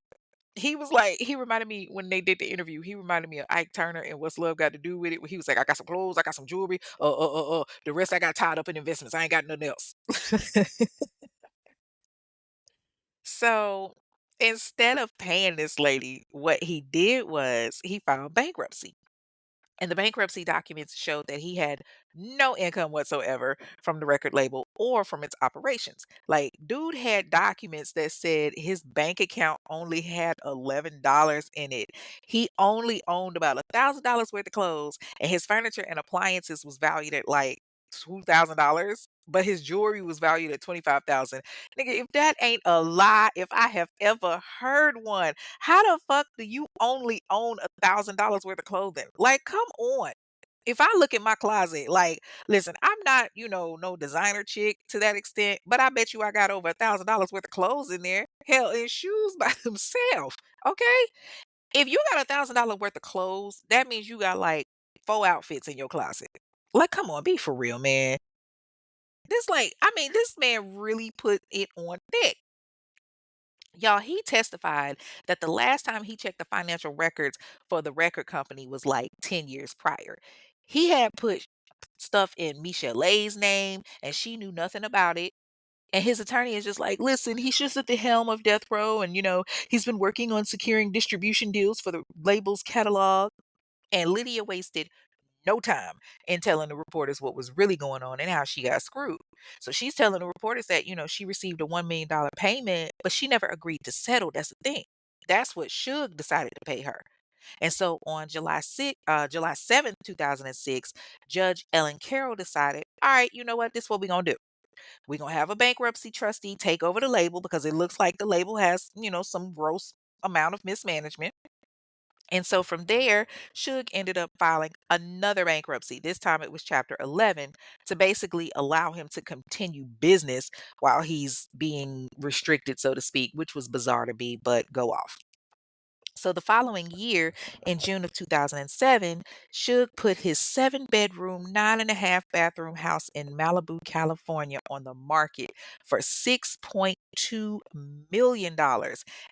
He reminded me when they did the interview, he reminded me of Ike Turner and What's Love Got to Do with It, where he was like, "I got some clothes, I got some jewelry, the rest I got tied up in investments. I ain't got nothing else." So instead of paying this lady, what he did was he filed bankruptcy. And the bankruptcy documents showed that he had no income whatsoever from the record label or from its operations. Like, dude had documents that said his bank account only had $11 in it. He only owned about $1,000 worth of clothes, and his furniture and appliances was valued at like $2,000. but his jewelry was valued at 25,000. Nigga, if that ain't a lie, if I have ever heard one, how the fuck do you only own $1,000 worth of clothing? Like, come on. If I look at my closet, like, listen, I'm not, no designer chick to that extent, but I bet you I got over $1,000 worth of clothes in there. Hell, and shoes by themselves. Okay. If you got $1,000 worth of clothes, that means you got like 4 outfits in your closet. Like, come on, be for real, man. This man really put it on thick. Y'all, he testified that the last time he checked the financial records for the record company was like 10 years prior. He had put stuff in Michelle's name and she knew nothing about it. And his attorney is just like, listen, he's just at the helm of Death Row. And, he's been working on securing distribution deals for the label's catalog. And Lydia wasted no time in telling the reporters what was really going on and how she got screwed. So she's telling the reporters that, she received a $1 million payment, but she never agreed to settle. That's the thing. That's what Suge decided to pay her. And so on July 7th, 2006, Judge Ellen Carroll decided, all right, you know what? This is what we're going to do. We're going to have a bankruptcy trustee take over the label because it looks like the label has, some gross amount of mismanagement. And so from there, Suge ended up filing another bankruptcy. This time it was Chapter 11 to basically allow him to continue business while he's being restricted, so to speak, which was bizarre to me, but go off. So the following year, in June of 2007, Suge put his 7 bedroom, 9.5 bathroom house in Malibu, California on the market for $6.2 million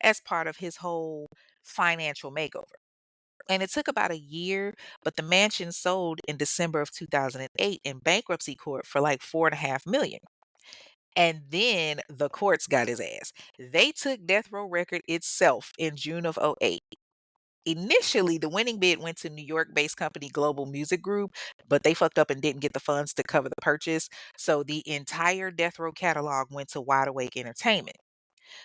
as part of his whole financial makeover. And it took about a year, but the mansion sold in December of 2008 in bankruptcy court for like 4.5 million. And then the courts got his ass. They took Death Row Record itself in June of '08. Initially, the winning bid went to New York-based company Global Music Group, but they fucked up and didn't get the funds to cover the purchase. So the entire Death Row catalog went to Wide Awake Entertainment.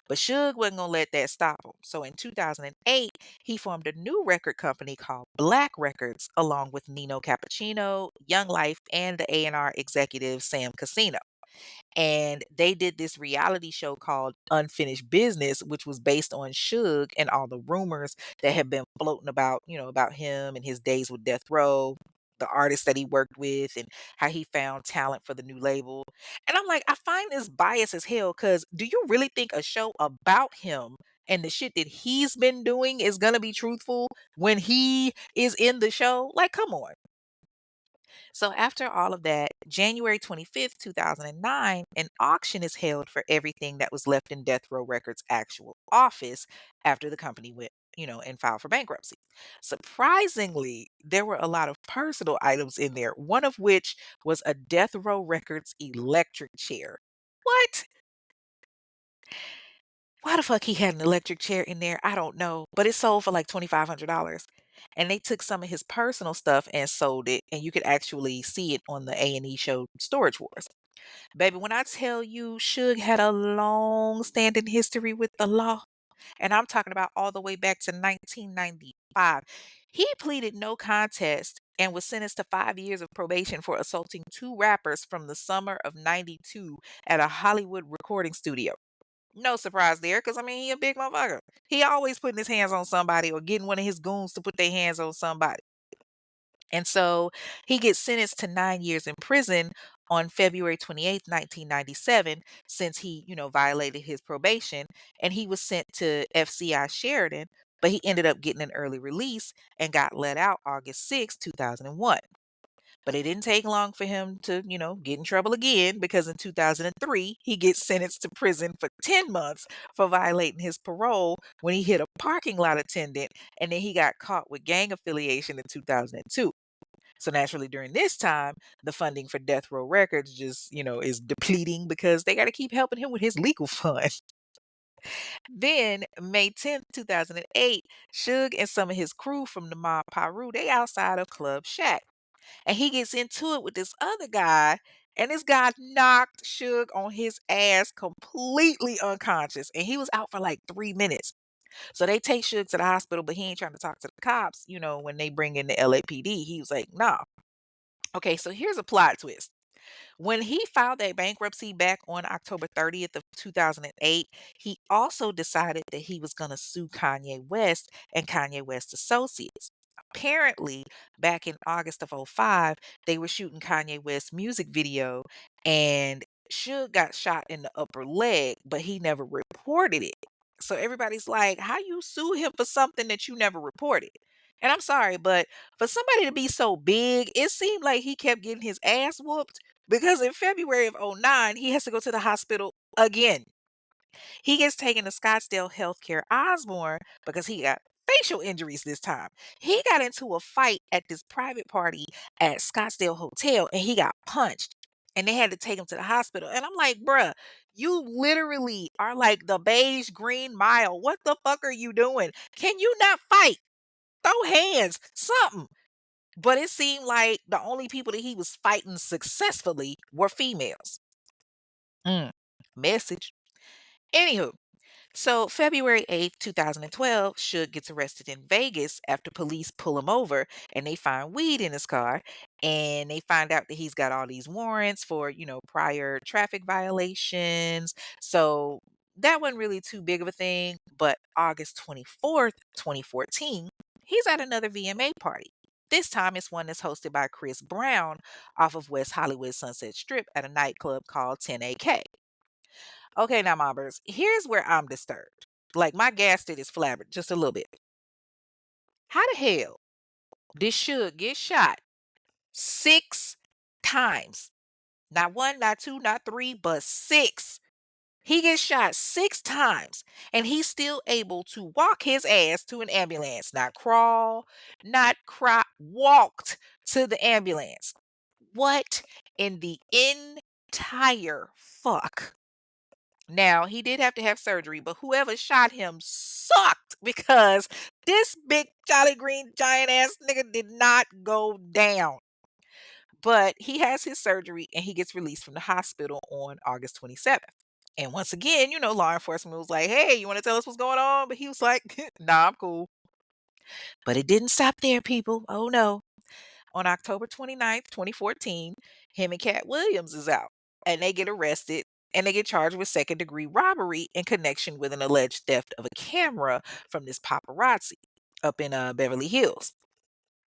But Suge wasn't gonna let that stop him. So in 2008, he formed a new record company called Black Records, along with Nino Cappuccino, Young Life, and the A&R executive Sam Casino. And they did this reality show called Unfinished Business, which was based on Suge and all the rumors that had been floating about, about him and his days with Death Row, the artists that he worked with, and how he found talent for the new label. And I'm like, I find this bias as hell because do you really think a show about him and the shit that he's been doing is going to be truthful when he is in the show? Like, come on. So after all of that, January 25th, 2009, an auction is held for everything that was left in Death Row Records' actual office after the company went, and filed for bankruptcy. Surprisingly, there were a lot of personal items in there, one of which was a Death Row Records electric chair. What? Why the fuck he had an electric chair in there? I don't know, but it sold for like $2,500. And they took some of his personal stuff and sold it, and you could actually see it on the A&E show Storage Wars. Baby, when I tell you Suge had a long-standing history with the law, and I'm talking about all the way back to 1995, he pleaded no contest and was sentenced to 5 years of probation for assaulting 2 rappers from the summer of '92 at a Hollywood recording studio. No surprise there, because I mean, he a big motherfucker. He always putting his hands on somebody or getting one of his goons to put their hands on somebody. And so he gets sentenced to 9 years in prison on February 28th, 1997, since he, violated his probation. And he was sent to FCI Sheridan, but he ended up getting an early release and got let out August 2001. But it didn't take long for him to, get in trouble again because in 2003, he gets sentenced to prison for 10 months for violating his parole when he hit a parking lot attendant, and then he got caught with gang affiliation in 2002. So naturally, during this time, the funding for Death Row Records just, is depleting because they got to keep helping him with his legal fund. Then, May 10th, 2008, Suge and some of his crew from the mob Paru, they outside of Club Shack. And he gets into it with this other guy, and this guy knocked Suge on his ass completely unconscious, and he was out for like 3 minutes. So they take Suge to the hospital, but he ain't trying to talk to the cops. When they bring in the LAPD, he was like, "Nah." Okay, so here's a plot twist. When he filed that bankruptcy back on October 30th of 2008, he also decided that he was going to sue Kanye West and Kanye West associates. Apparently, back in August of '05, they were shooting Kanye West's music video and Suge got shot in the upper leg, but he never reported it. So everybody's like, how you sue him for something that you never reported? And I'm sorry, but for somebody to be so big, it seemed like he kept getting his ass whooped because in February of '09, he has to go to the hospital again. He gets taken to Scottsdale Healthcare Osborne because he got facial injuries this time. He got into a fight at this private party at Scottsdale Hotel and he got punched. And they had to take him to the hospital. And I'm like, bruh, you literally are like the beige green mile. What the fuck are you doing? Can you not fight? Throw hands, something. But it seemed like the only people that he was fighting successfully were females. Mm. Message. Anywho, so February 8th, 2012, Suge gets arrested in Vegas after police pull him over and they find weed in his car and they find out that he's got all these warrants for, prior traffic violations. So that wasn't really too big of a thing, but August 24th, 2014, he's at another VMA party. This time it's one that's hosted by Chris Brown off of West Hollywood Sunset Strip at a nightclub called 10AK. Okay, now, mobbers, here's where I'm disturbed. Like, my gas tank is flabbered just a little bit. How the hell did Suge get shot 6 times? Not one, not two, not three, but six. He gets shot 6 times, and he's still able to walk his ass to an ambulance. Not crawl, not cry, walked to the ambulance. What in the entire fuck? Now, he did have to have surgery, but whoever shot him sucked because this big Jolly Green giant ass nigga did not go down. But he has his surgery and he gets released from the hospital on August 27th. And once again, law enforcement was like, hey, you want to tell us what's going on? But he was like, nah, I'm cool. But it didn't stop there, people. Oh no. On October 29th, 2014, him and Cat Williams is out and they get arrested and they get charged with second-degree robbery in connection with an alleged theft of a camera from this paparazzi up in Beverly Hills.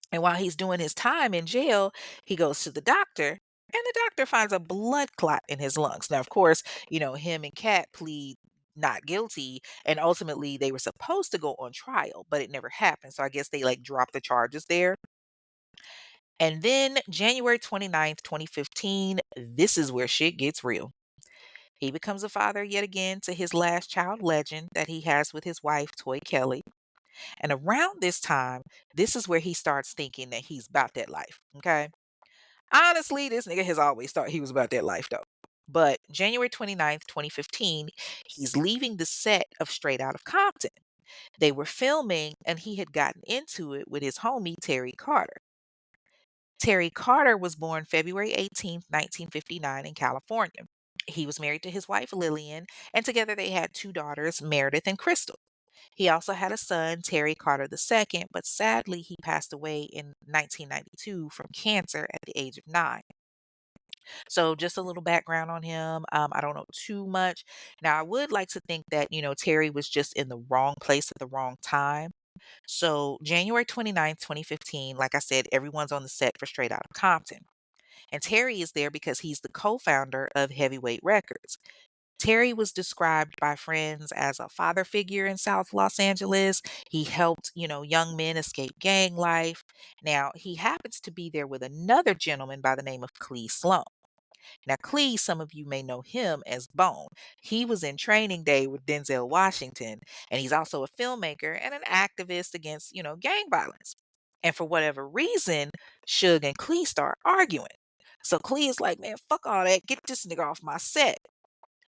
And while he's doing his time in jail, he goes to the doctor and the doctor finds a blood clot in his lungs. Now, of course, him and Cat plead not guilty and ultimately they were supposed to go on trial, but it never happened. So I guess they like dropped the charges there. And then January 29th, 2015, this is where shit gets real. He becomes a father yet again to his last child, Legend, that he has with his wife, Toy Kelly. And around this time, this is where he starts thinking that he's about that life. Okay. Honestly, this nigga has always thought he was about that life, though. But January 29th, 2015, he's leaving the set of Straight Out of Compton. They were filming, and he had gotten into it with his homie, Terry Carter. Terry Carter was born February 18th, 1959 in California. He was married to his wife Lillian, and together they had two daughters, Meredith and Crystal. He also had a son, Terry Carter II, but sadly he passed away in 1992 from cancer at the age of 9. So just a little background on him. I don't know too much. Now I would like to think that, Terry was just in the wrong place at the wrong time. So January 29th, 2015, like I said, everyone's on the set for Straight Out of Compton. And Terry is there because he's the co-founder of Heavyweight Records. Terry was described by friends as a father figure in South Los Angeles. He helped, young men escape gang life. Now, he happens to be there with another gentleman by the name of Clee Sloan. Now, Clee, some of you may know him as Bone. He was in Training Day with Denzel Washington, and he's also a filmmaker and an activist against, gang violence. And for whatever reason, Suge and Clee start arguing. So Clee is like, man, fuck all that. Get this nigga off my set.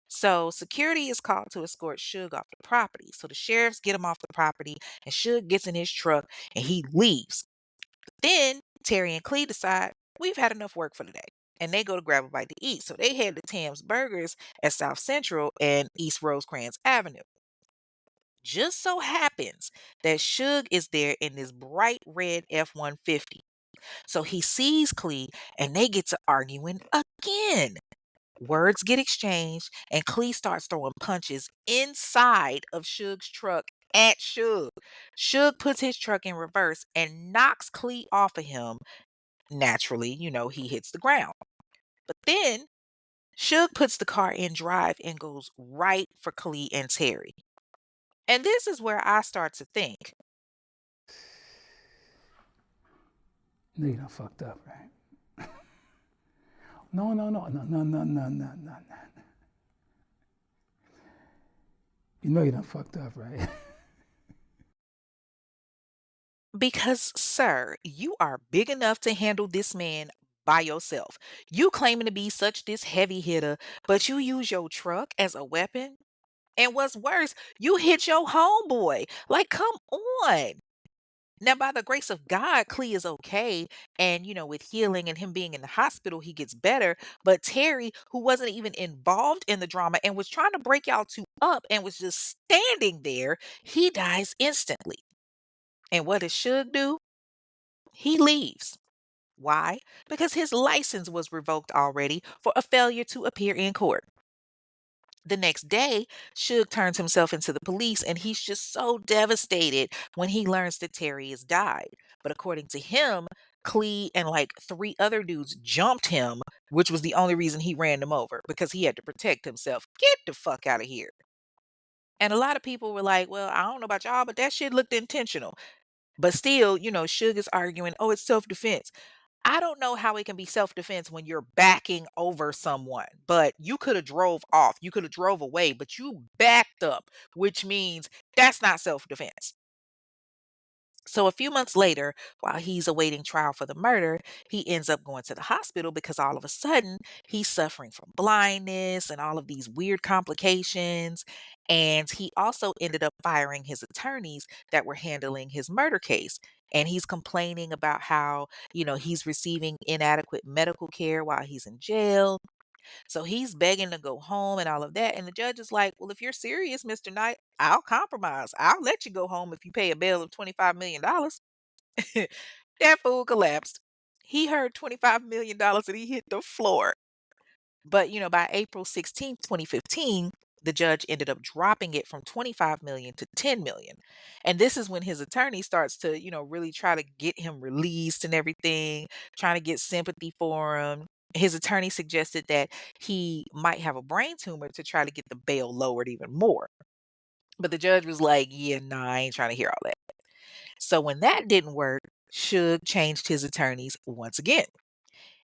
So security is called to escort Suge off the property. So the sheriffs get him off the property, and Suge gets in his truck and he leaves. Then Terry and Clee decide we've had enough work for the day. And they go to grab a bite to eat. So they head to Tam's Burgers at South Central and East Rosecrans Avenue. Just so happens that Suge is there in this bright red F-150. So he sees Clee and they get to arguing again. Words get exchanged, and Clee starts throwing punches inside of Suge's truck at Suge. Suge puts his truck in reverse and knocks Clee off of him. Naturally, he hits the ground. But then Suge puts the car in drive and goes right for Khalid and Terry. And this is where I start to think, No, you done fucked up, right? No, no, no, no, no, no, no, no, no, no. You know you done fucked up, right? because, sir, you are big enough to handle this man by yourself. You claiming to be such this heavy hitter, but you use your truck as a weapon? And what's worse, you hit your homeboy. Like, come on. Now, by the grace of God, Clee is okay. And, with healing and him being in the hospital, he gets better. But Terry, who wasn't even involved in the drama and was trying to break y'all two up and was just standing there, he dies instantly. And what does Suge do? He leaves. Why? Because his license was revoked already for a failure to appear in court. The next day, Suge turns himself into the police and he's just so devastated when he learns that Terry has died. But according to him, Clee and like three other dudes jumped him, which was the only reason he ran them over because he had to protect himself. Get the fuck out of here. And a lot of people were like, well, I don't know about y'all, but that shit looked intentional. But still, Suge is arguing, oh, it's self defense. I don't know how it can be self-defense when you're backing over someone, but you could have drove off. You could have drove away, but you backed up, which means that's not self-defense. So a few months later, while he's awaiting trial for the murder, he ends up going to the hospital because all of a sudden he's suffering from blindness and all of these weird complications. And he also ended up firing his attorneys that were handling his murder case. And he's complaining about how, he's receiving inadequate medical care while he's in jail. So he's begging to go home and all of that. And the judge is like, well, if you're serious, Mr. Knight, I'll compromise. I'll let you go home if you pay a bail of $25 million. That fool collapsed. He heard $25 million and he hit the floor. But, by April 16th, 2015, the judge ended up dropping it from 25 million to 10 million. And this is when his attorney starts to, really try to get him released and everything, trying to get sympathy for him. His attorney suggested that he might have a brain tumor to try to get the bail lowered even more. But the judge was like, yeah, nah, I ain't trying to hear all that. So when that didn't work, Suge changed his attorneys once again.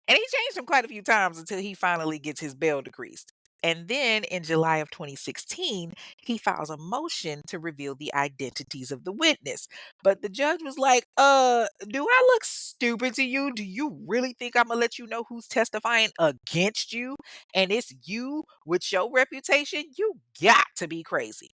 And he changed them quite a few times until he finally gets his bail decreased. And then in July of 2016, he files a motion to reveal the identities of the witness. But the judge was like, do I look stupid to you? Do you really think I'm gonna let you know who's testifying against you? And it's you with your reputation? You got to be crazy.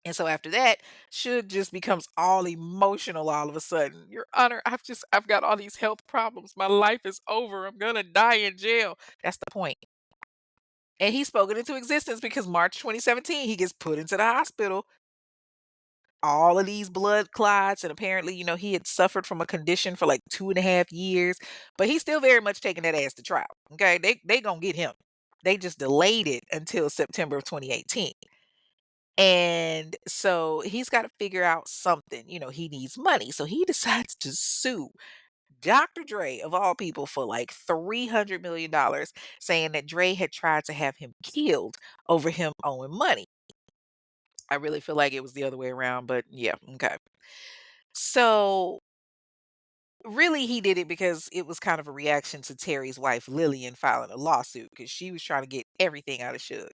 And so after that, Suge just becomes all emotional all of a sudden. Your Honor, I've got all these health problems. My life is over. I'm gonna die in jail. That's the point. And he spoke it into existence because March 2017, he gets put into the hospital. All of these blood clots, and apparently, he had suffered from a condition for like 2.5 years, but he's still very much taking that ass to trial. Okay, they gonna get him. They just delayed it until September of 2018. And so he's got to figure out something. He needs money. So he decides to sue Dr. Dre, of all people, for like $300 million, saying that Dre had tried to have him killed over him owing money. I really feel like it was the other way around, but yeah, okay. So really, he did it because it was kind of a reaction to Terry's wife, Lillian, filing a lawsuit because she was trying to get everything out of Suge.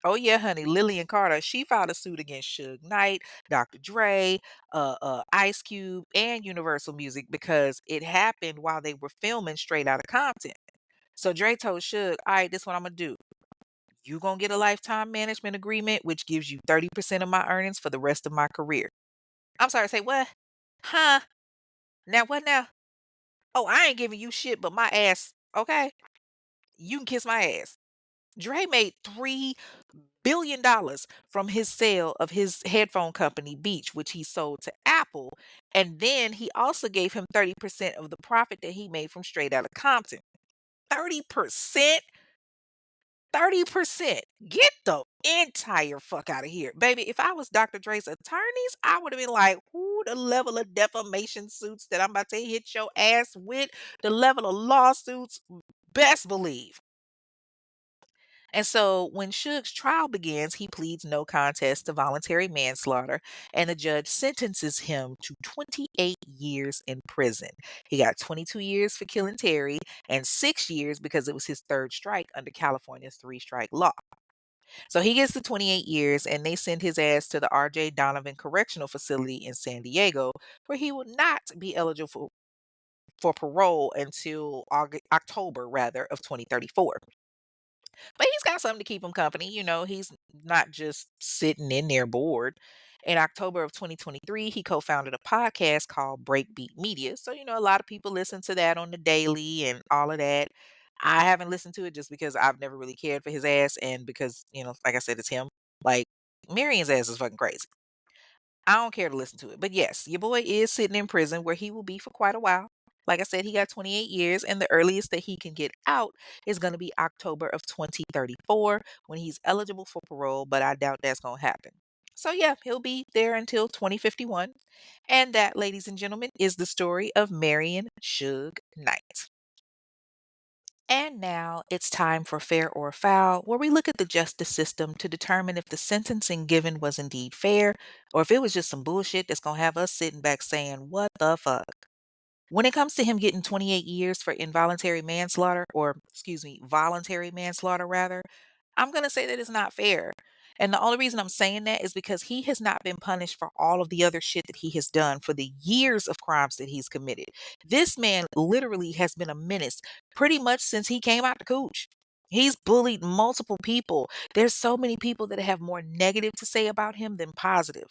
Oh yeah, honey. Lillian Carter, she filed a suit against Suge Knight, Dr. Dre, Ice Cube, and Universal Music because it happened while they were filming Straight Outta Compton. So Dre told Suge, all right, this is what I'm gonna do. You gonna get a lifetime management agreement, which gives you 30% of my earnings for the rest of my career. I'm sorry, say what? Huh? Now what now? Oh, I ain't giving you shit but my ass. Okay? You can kiss my ass. Dre made $3 billion from his sale of his headphone company, Beach, which he sold to Apple. And then he also gave him 30% of the profit that he made from Straight Outta Compton. 30%? 30%. Get the entire fuck out of here. Baby, if I was Dr. Dre's attorneys, I would have been like, ooh, the level of defamation suits that I'm about to hit your ass with, the level of lawsuits, best believe. And so when Suge's trial begins, he pleads no contest to voluntary manslaughter, and the judge sentences him to 28 years in prison. He got 22 years for killing Terry and 6 years because it was his third strike under California's three-strike law. So he gets the 28 years, and they send his ass to the R.J. Donovan Correctional Facility in San Diego, where he will not be eligible for parole until October rather of 2034. But he's got something to keep him company. He's not just sitting in there bored. In October of 2023, he co founded a podcast called Breakbeat Media. So, a lot of people listen to that on the daily and all of that. I haven't listened to it just because I've never really cared for his ass. And because, like I said, it's him. Like, Marion's ass is fucking crazy. I don't care to listen to it. But yes, your boy is sitting in prison where he will be for quite a while. Like I said, he got 28 years, and the earliest that he can get out is going to be October of 2034 when he's eligible for parole, but I doubt that's going to happen. So, yeah, he'll be there until 2051. And that, ladies and gentlemen, is the story of Marion Suge Knight. And now it's time for Fair or Foul, where we look at the justice system to determine if the sentencing given was indeed fair or if it was just some bullshit that's going to have us sitting back saying, what the fuck? When it comes to him getting 28 years for involuntary manslaughter, or excuse me, voluntary manslaughter rather, I'm going to say that it's not fair. And the only reason I'm saying that is because he has not been punished for all of the other shit that he has done, for the years of crimes that he's committed. This man literally has been a menace pretty much since he came out the cooch. He's bullied multiple people. There's so many people that have more negative to say about him than positive.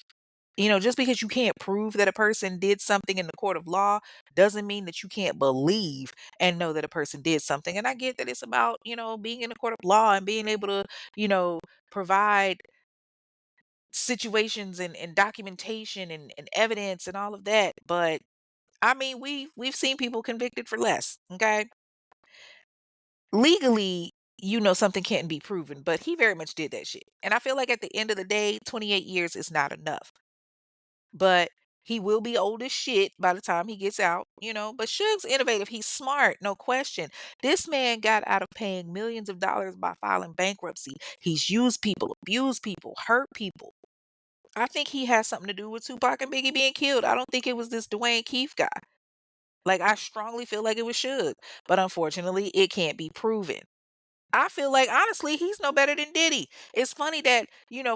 Just because you can't prove that a person did something in the court of law doesn't mean that you can't believe and know that a person did something. And I get that it's about, being in the court of law and being able to, provide situations and documentation and evidence and all of that. But I mean, we've seen people convicted for less. Okay. Legally, something can't be proven, but he very much did that shit. And I feel like at the end of the day, 28 years is not enough. But he will be old as shit by the time he gets out. But Suge's innovative. He's smart, no question. This man got out of paying millions of dollars by filing bankruptcy. He's used people, abused people, hurt people. I think he has something to do with Tupac and Biggie being killed. I don't think it was this Dwayne Keith guy. Like, I strongly feel like it was Suge, but unfortunately, it can't be proven. I feel like honestly, he's no better than Diddy. It's funny that,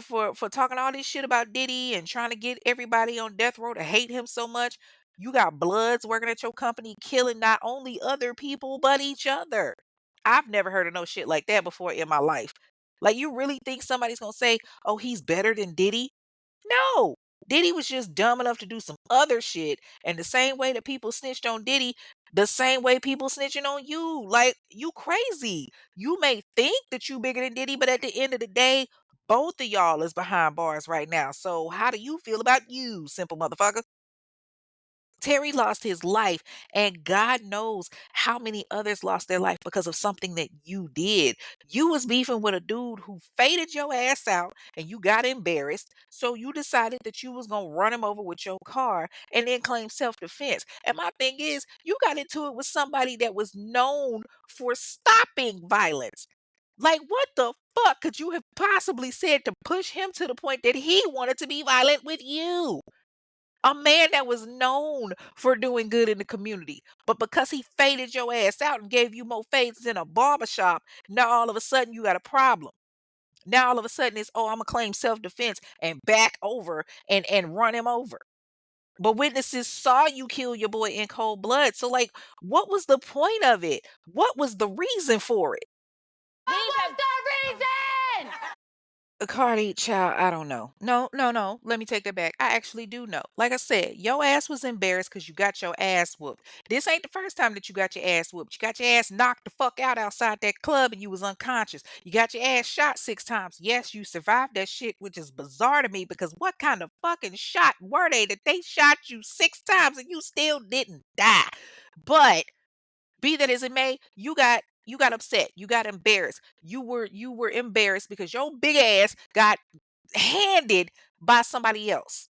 for talking all this shit about Diddy and trying to get everybody on death row to hate him so much, you got Bloods working at your company killing not only other people but each other. I've never heard of no shit like that before in my life. Like, you really think somebody's gonna say, "Oh, he's better than Diddy"? No. Diddy was just dumb enough to do some other shit. And the same way that people snitched on Diddy, the same way people snitching on you. Like, you crazy. You may think that you bigger than Diddy, but at the end of the day, both of y'all is behind bars right now. So how do you feel about you, simple motherfucker? Terry lost his life, and God knows how many others lost their life because of something that you did. You was beefing with a dude who faded your ass out, and you got embarrassed, so you decided that you was gonna run him over with your car and then claim self-defense. And my thing is, you got into it with somebody that was known for stopping violence. Like, what the fuck could you have possibly said to push him to the point that he wanted to be violent with you? A man that was known for doing good in the community. But because he faded your ass out and gave you more fades than a barbershop, now all of a sudden you got a problem. Now all of a sudden it's, oh, I'm gonna claim self-defense and back over and run him over. But witnesses saw you kill your boy in cold blood. So like, what was the point of it? What was the reason for it? What was the reason? Cardi, child, I don't know. No, no, no. Let me take that back. I actually do know. Like I said, your ass was embarrassed because you got your ass whooped. This ain't the first time that you got your ass whooped. You got your ass knocked the fuck out outside that club and you was unconscious. You got your ass shot 6 times. Yes, you survived that shit, which is bizarre to me because what kind of fucking shot were they that they shot you 6 times and you still didn't die? But be that as it may, you got, You got upset. You got embarrassed. You were embarrassed because your big ass got handed by somebody else.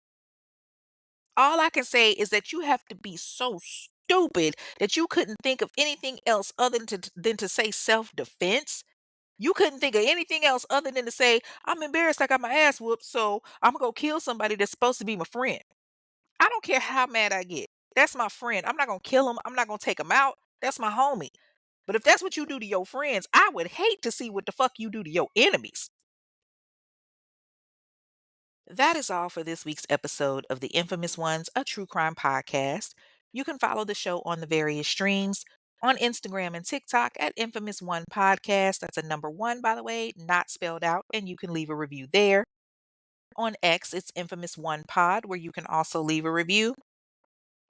All I can say is that you have to be so stupid that you couldn't think of anything else other than to say self-defense. You couldn't think of anything else other than to say, "I'm embarrassed, I got my ass whooped, so Imma go kill somebody that's supposed to be my friend." I don't care how mad I get. That's my friend. I'm not gonna kill him. I'm not gonna take him out. That's my homie. But if that's what you do to your friends, I would hate to see what the fuck you do to your enemies. That is all for this week's episode of the Infamous Ones, a true crime podcast. You can follow the show on the various streams on Instagram and TikTok at Infamous One Podcast. That's a number one, by the way, not spelled out, and you can leave a review there. On X, it's Infamous One Pod, where you can also leave a review.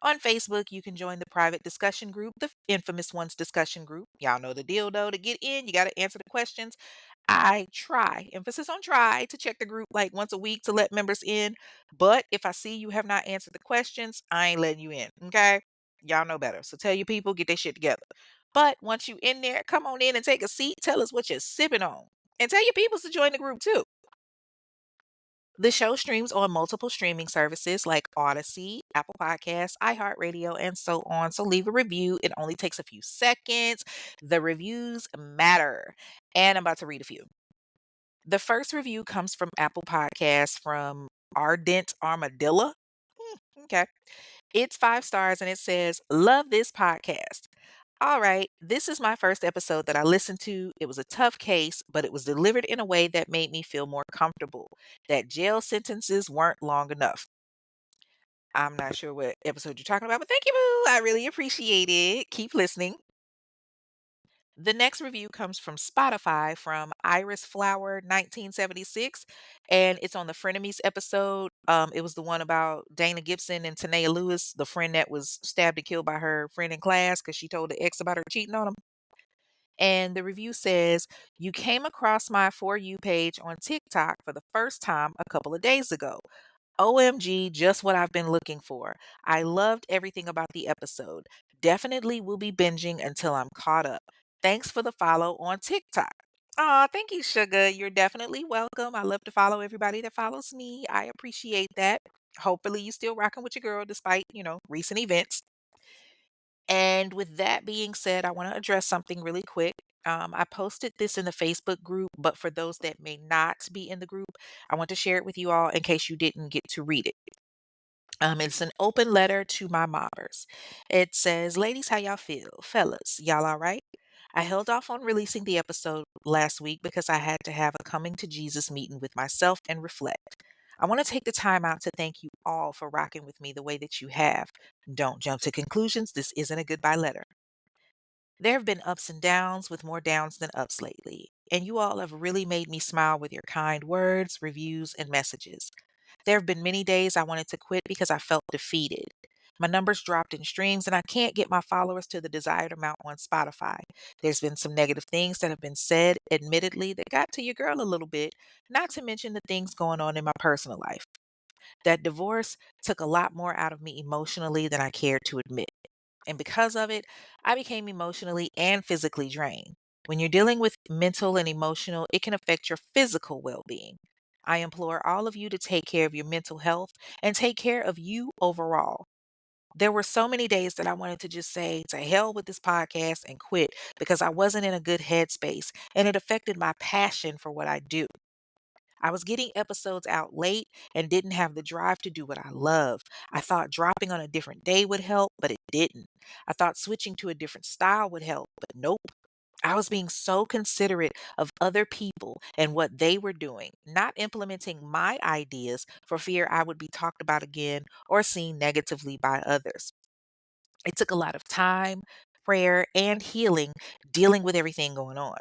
On Facebook, you can join the private discussion group, the Infamous Ones discussion group. Y'all know the deal, though. To get in, you got to answer the questions. I try, emphasis on try, to check the group like once a week to let members in. But if I see you have not answered the questions, I ain't letting you in. Okay? Y'all know better. So tell your people, get their shit together. But once you in there, come on in and take a seat. Tell us what you're sipping on. And tell your peoples to join the group too. The show streams on multiple streaming services like Odyssey, Apple Podcasts, iHeartRadio, and so on. So leave a review. It only takes a few seconds. The reviews matter. And I'm about to read a few. The first review comes from Apple Podcasts from Ardent Armadillo. Okay. It's 5 stars and it says, "Love this podcast. All right, this is my first episode that I listened to. It was a tough case, but it was delivered in a way that made me feel more comfortable. That jail sentences weren't long enough." I'm not sure what episode you're talking about, but thank you, boo. I really appreciate it. Keep listening. The next review comes from Spotify from Iris Flower 1976, and it's on the Frenemies episode. It was the one about Dana Gibson and Tanea Lewis, the friend that was stabbed and killed by her friend in class because she told the ex about her cheating on him. And the review says, "You came across my For You page on TikTok for the first time a couple of days ago. OMG, just what I've been looking for. I loved everything about the episode. Definitely will be binging until I'm caught up. Thanks for the follow on TikTok." Aw, thank you, Sugar. You're definitely welcome. I love to follow everybody that follows me. I appreciate that. Hopefully you still rocking with your girl despite, recent events. And with that being said, I want to address something really quick. I posted this in the Facebook group, but for those that may not be in the group, I want to share it with you all in case you didn't get to read it. It's an open letter to my mobbers. It says, "Ladies, how y'all feel? Fellas, y'all all right? I held off on releasing the episode last week because I had to have a coming to Jesus meeting with myself and reflect. I want to take the time out to thank you all for rocking with me the way that you have. Don't jump to conclusions. This isn't a goodbye letter. There have been ups and downs with more downs than ups lately, and you all have really made me smile with your kind words, reviews, and messages. There have been many days I wanted to quit because I felt defeated. My numbers dropped in streams, and I can't get my followers to the desired amount on Spotify. There's been some negative things that have been said, admittedly, that got to your girl a little bit, not to mention the things going on in my personal life. That divorce took a lot more out of me emotionally than I cared to admit. And because of it, I became emotionally and physically drained. When you're dealing with mental and emotional, it can affect your physical well being. I implore all of you to take care of your mental health and take care of you overall. There were so many days that I wanted to just say to hell with this podcast and quit because I wasn't in a good headspace and it affected my passion for what I do. I was getting episodes out late and didn't have the drive to do what I love. I thought dropping on a different day would help, but it didn't. I thought switching to a different style would help, but nope. I was being so considerate of other people and what they were doing, not implementing my ideas for fear I would be talked about again or seen negatively by others. It took a lot of time, prayer, and healing dealing with everything going on.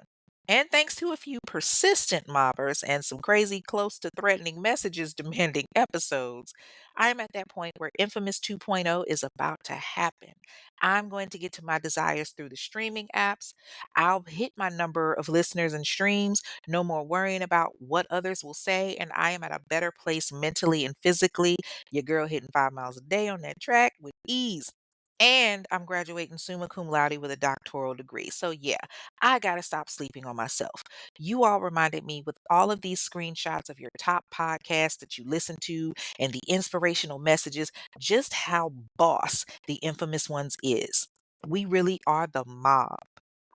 And thanks to a few persistent mobbers and some crazy close to threatening messages demanding episodes, I am at that point where Infamous 2.0 is about to happen. I'm going to get to my desires through the streaming apps. I'll hit my number of listeners and streams, no more worrying about what others will say, and I am at a better place mentally and physically. Your girl hitting 5 miles a day on that track with ease. And I'm graduating summa cum laude with a doctoral degree. So, yeah, I got to stop sleeping on myself. You all reminded me with all of these screenshots of your top podcasts that you listen to and the inspirational messages, just how boss the infamous ones is. We really are the mob.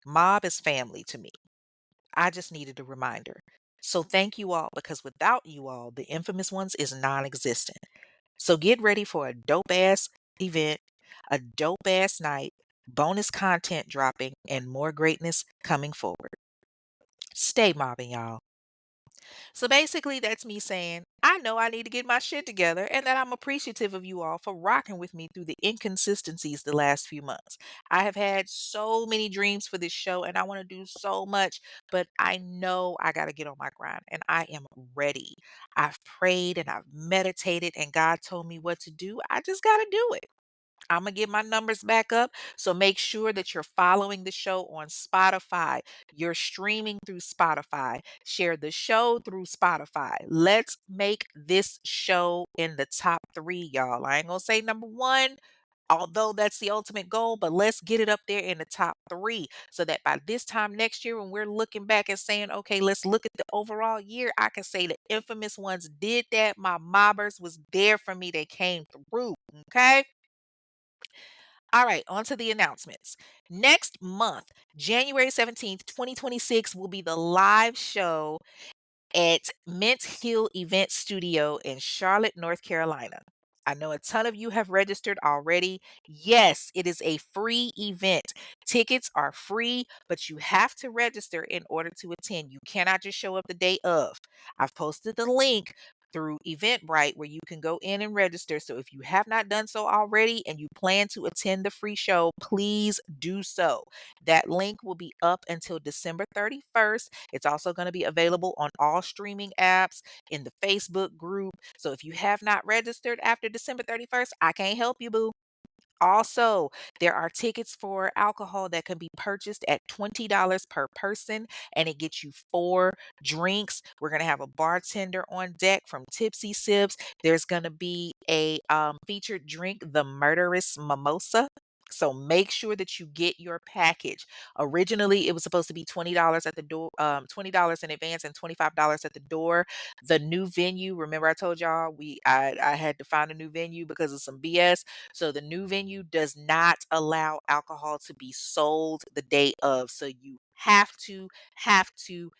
Mob is family to me. I just needed a reminder. So, thank you all because without you all, the infamous ones is non existent. So get ready for a dope ass event, a dope ass night, bonus content dropping, and more greatness coming forward. Stay mobbing, y'all. So basically, that's me saying, I know I need to get my shit together and that I'm appreciative of you all for rocking with me through the inconsistencies the last few months. I have had so many dreams for this show and I want to do so much, but I know I got to get on my grind and I am ready. I've prayed and I've meditated and God told me what to do. I just got to do it. I'm gonna get my numbers back up. So make sure that you're following the show on Spotify. You're streaming through Spotify. Share the show through Spotify. Let's make this show in the top three, y'all. I ain't gonna say number one, although that's the ultimate goal, but let's get it up there in the top three so that by this time next year, when we're looking back and saying, okay, let's look at the overall year, I can say the infamous ones did that. My mobbers was there for me. They came through. Okay. All right, on to the announcements. Next month, January 17th, 2026, will be the live show at Mint Hill Event Studio in Charlotte, North Carolina. I know a ton of you have registered already. Yes, it is a free event. Tickets are free, but you have to register in order to attend. You cannot just show up the day of. I've posted the link through Eventbrite where you can go in and register. So if you have not done so already and you plan to attend the free show, please do so. That link will be up until December 31st. It's also going to be available on all streaming apps in the Facebook group. So if you have not registered after December 31st, I can't help you, boo. Also, there are tickets for alcohol that can be purchased at $20 per person, and it gets you four drinks. We're going to have a bartender on deck from Tipsy Sips. There's going to be a featured drink, the Murderous Mimosa. So make sure that you get your package. Originally, it was supposed to be $20 at the door, $20 in advance and $25 at the door. The new venue, remember I told y'all I had to find a new venue because of some BS. So the new venue does not allow alcohol to be sold the day of. So you have to, have to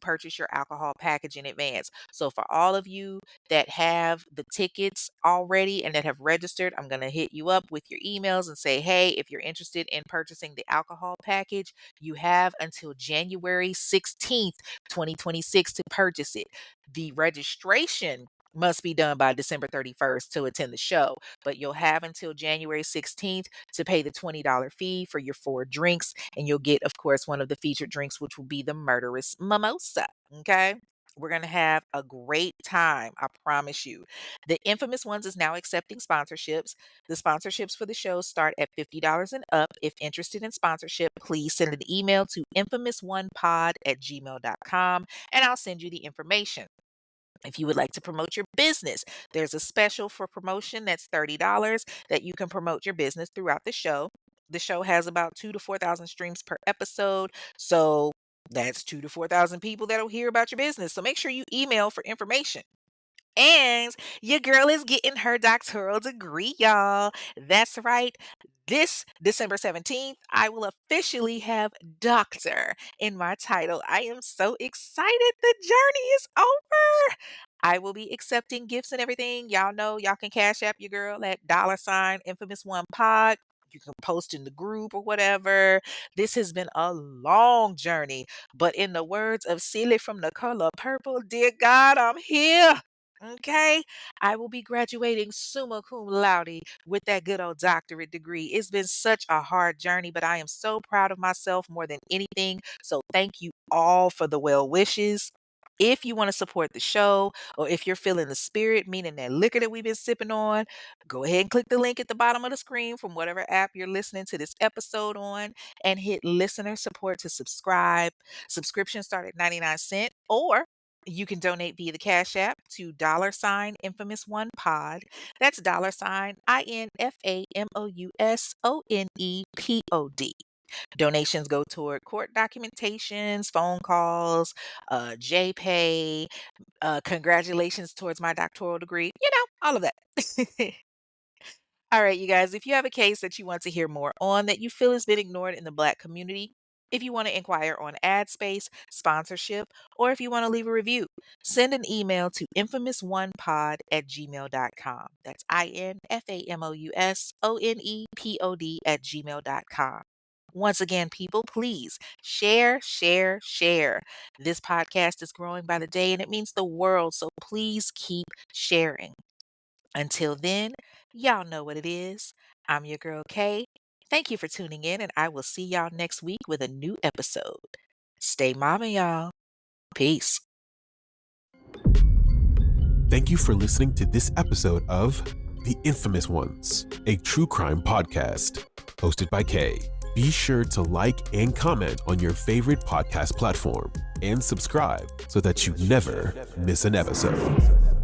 purchase your alcohol package in advance. So for all of you that have the tickets already and that have registered, I'm going to hit you up with your emails and say, hey, if you're interested in purchasing the alcohol package, you have until January 16th, 2026 to purchase it. The registration must be done by December 31st to attend the show, but you'll have until January 16th to pay the $20 fee for your four drinks, and you'll get, of course, one of the featured drinks, which will be the Murderous Mimosa. Okay. We're going to have a great time. I promise you. The Infamous Ones is now accepting sponsorships. The sponsorships for the show start at $50 and up. If interested in sponsorship, please send an email to infamous1pod@gmail.com and I'll send you the information. If you would like to promote your business, there's a special for promotion that's $30 that you can promote your business throughout the show. The show has about 2 to 4,000 streams per episode. So that's 2 to 4,000 people that'll hear about your business. So make sure you email for information. And your girl is getting her doctoral degree, y'all. That's right. This December 17th, I will officially have doctor in my title. I am so excited. The journey is over. I will be accepting gifts and everything. Y'all know y'all can cash app your girl at $infamous1pod. You can post in the group or whatever. This has been a long journey, but in the words of Celie from The Color Purple, dear God, I'm here. Okay, I will be graduating summa cum laude with that good old doctorate degree. It's been such a hard journey, but I am so proud of myself more than anything. So, thank you all for the well wishes. If you want to support the show, or if you're feeling the spirit, meaning that liquor that we've been sipping on, go ahead and click the link at the bottom of the screen from whatever app you're listening to this episode on and hit listener support to subscribe. Subscriptions start at 99 cents, or You can donate via the Cash App to $Infamous1Pod. That's $INFAMOUSONEPOD. Donations go toward court documentations, phone calls, JPay, congratulations towards my doctoral degree, all of that. All right, you guys, if you have a case that you want to hear more on that you feel has been ignored in the Black community, if you want to inquire on ad space, sponsorship, or if you want to leave a review, send an email to infamousonepod@gmail.com. That's INFAMOUSONEPOD@gmail.com. Once again, people, please share, share, share. This podcast is growing by the day and it means the world, so please keep sharing. Until then, y'all know what it is. I'm your girl Kay. Thank you for tuning in, and I will see y'all next week with a new episode. Stay mama, y'all. Peace. Thank you for listening to this episode of The Infamous Ones, a true crime podcast hosted by Kay. Be sure to like and comment on your favorite podcast platform and subscribe so that you never miss an episode.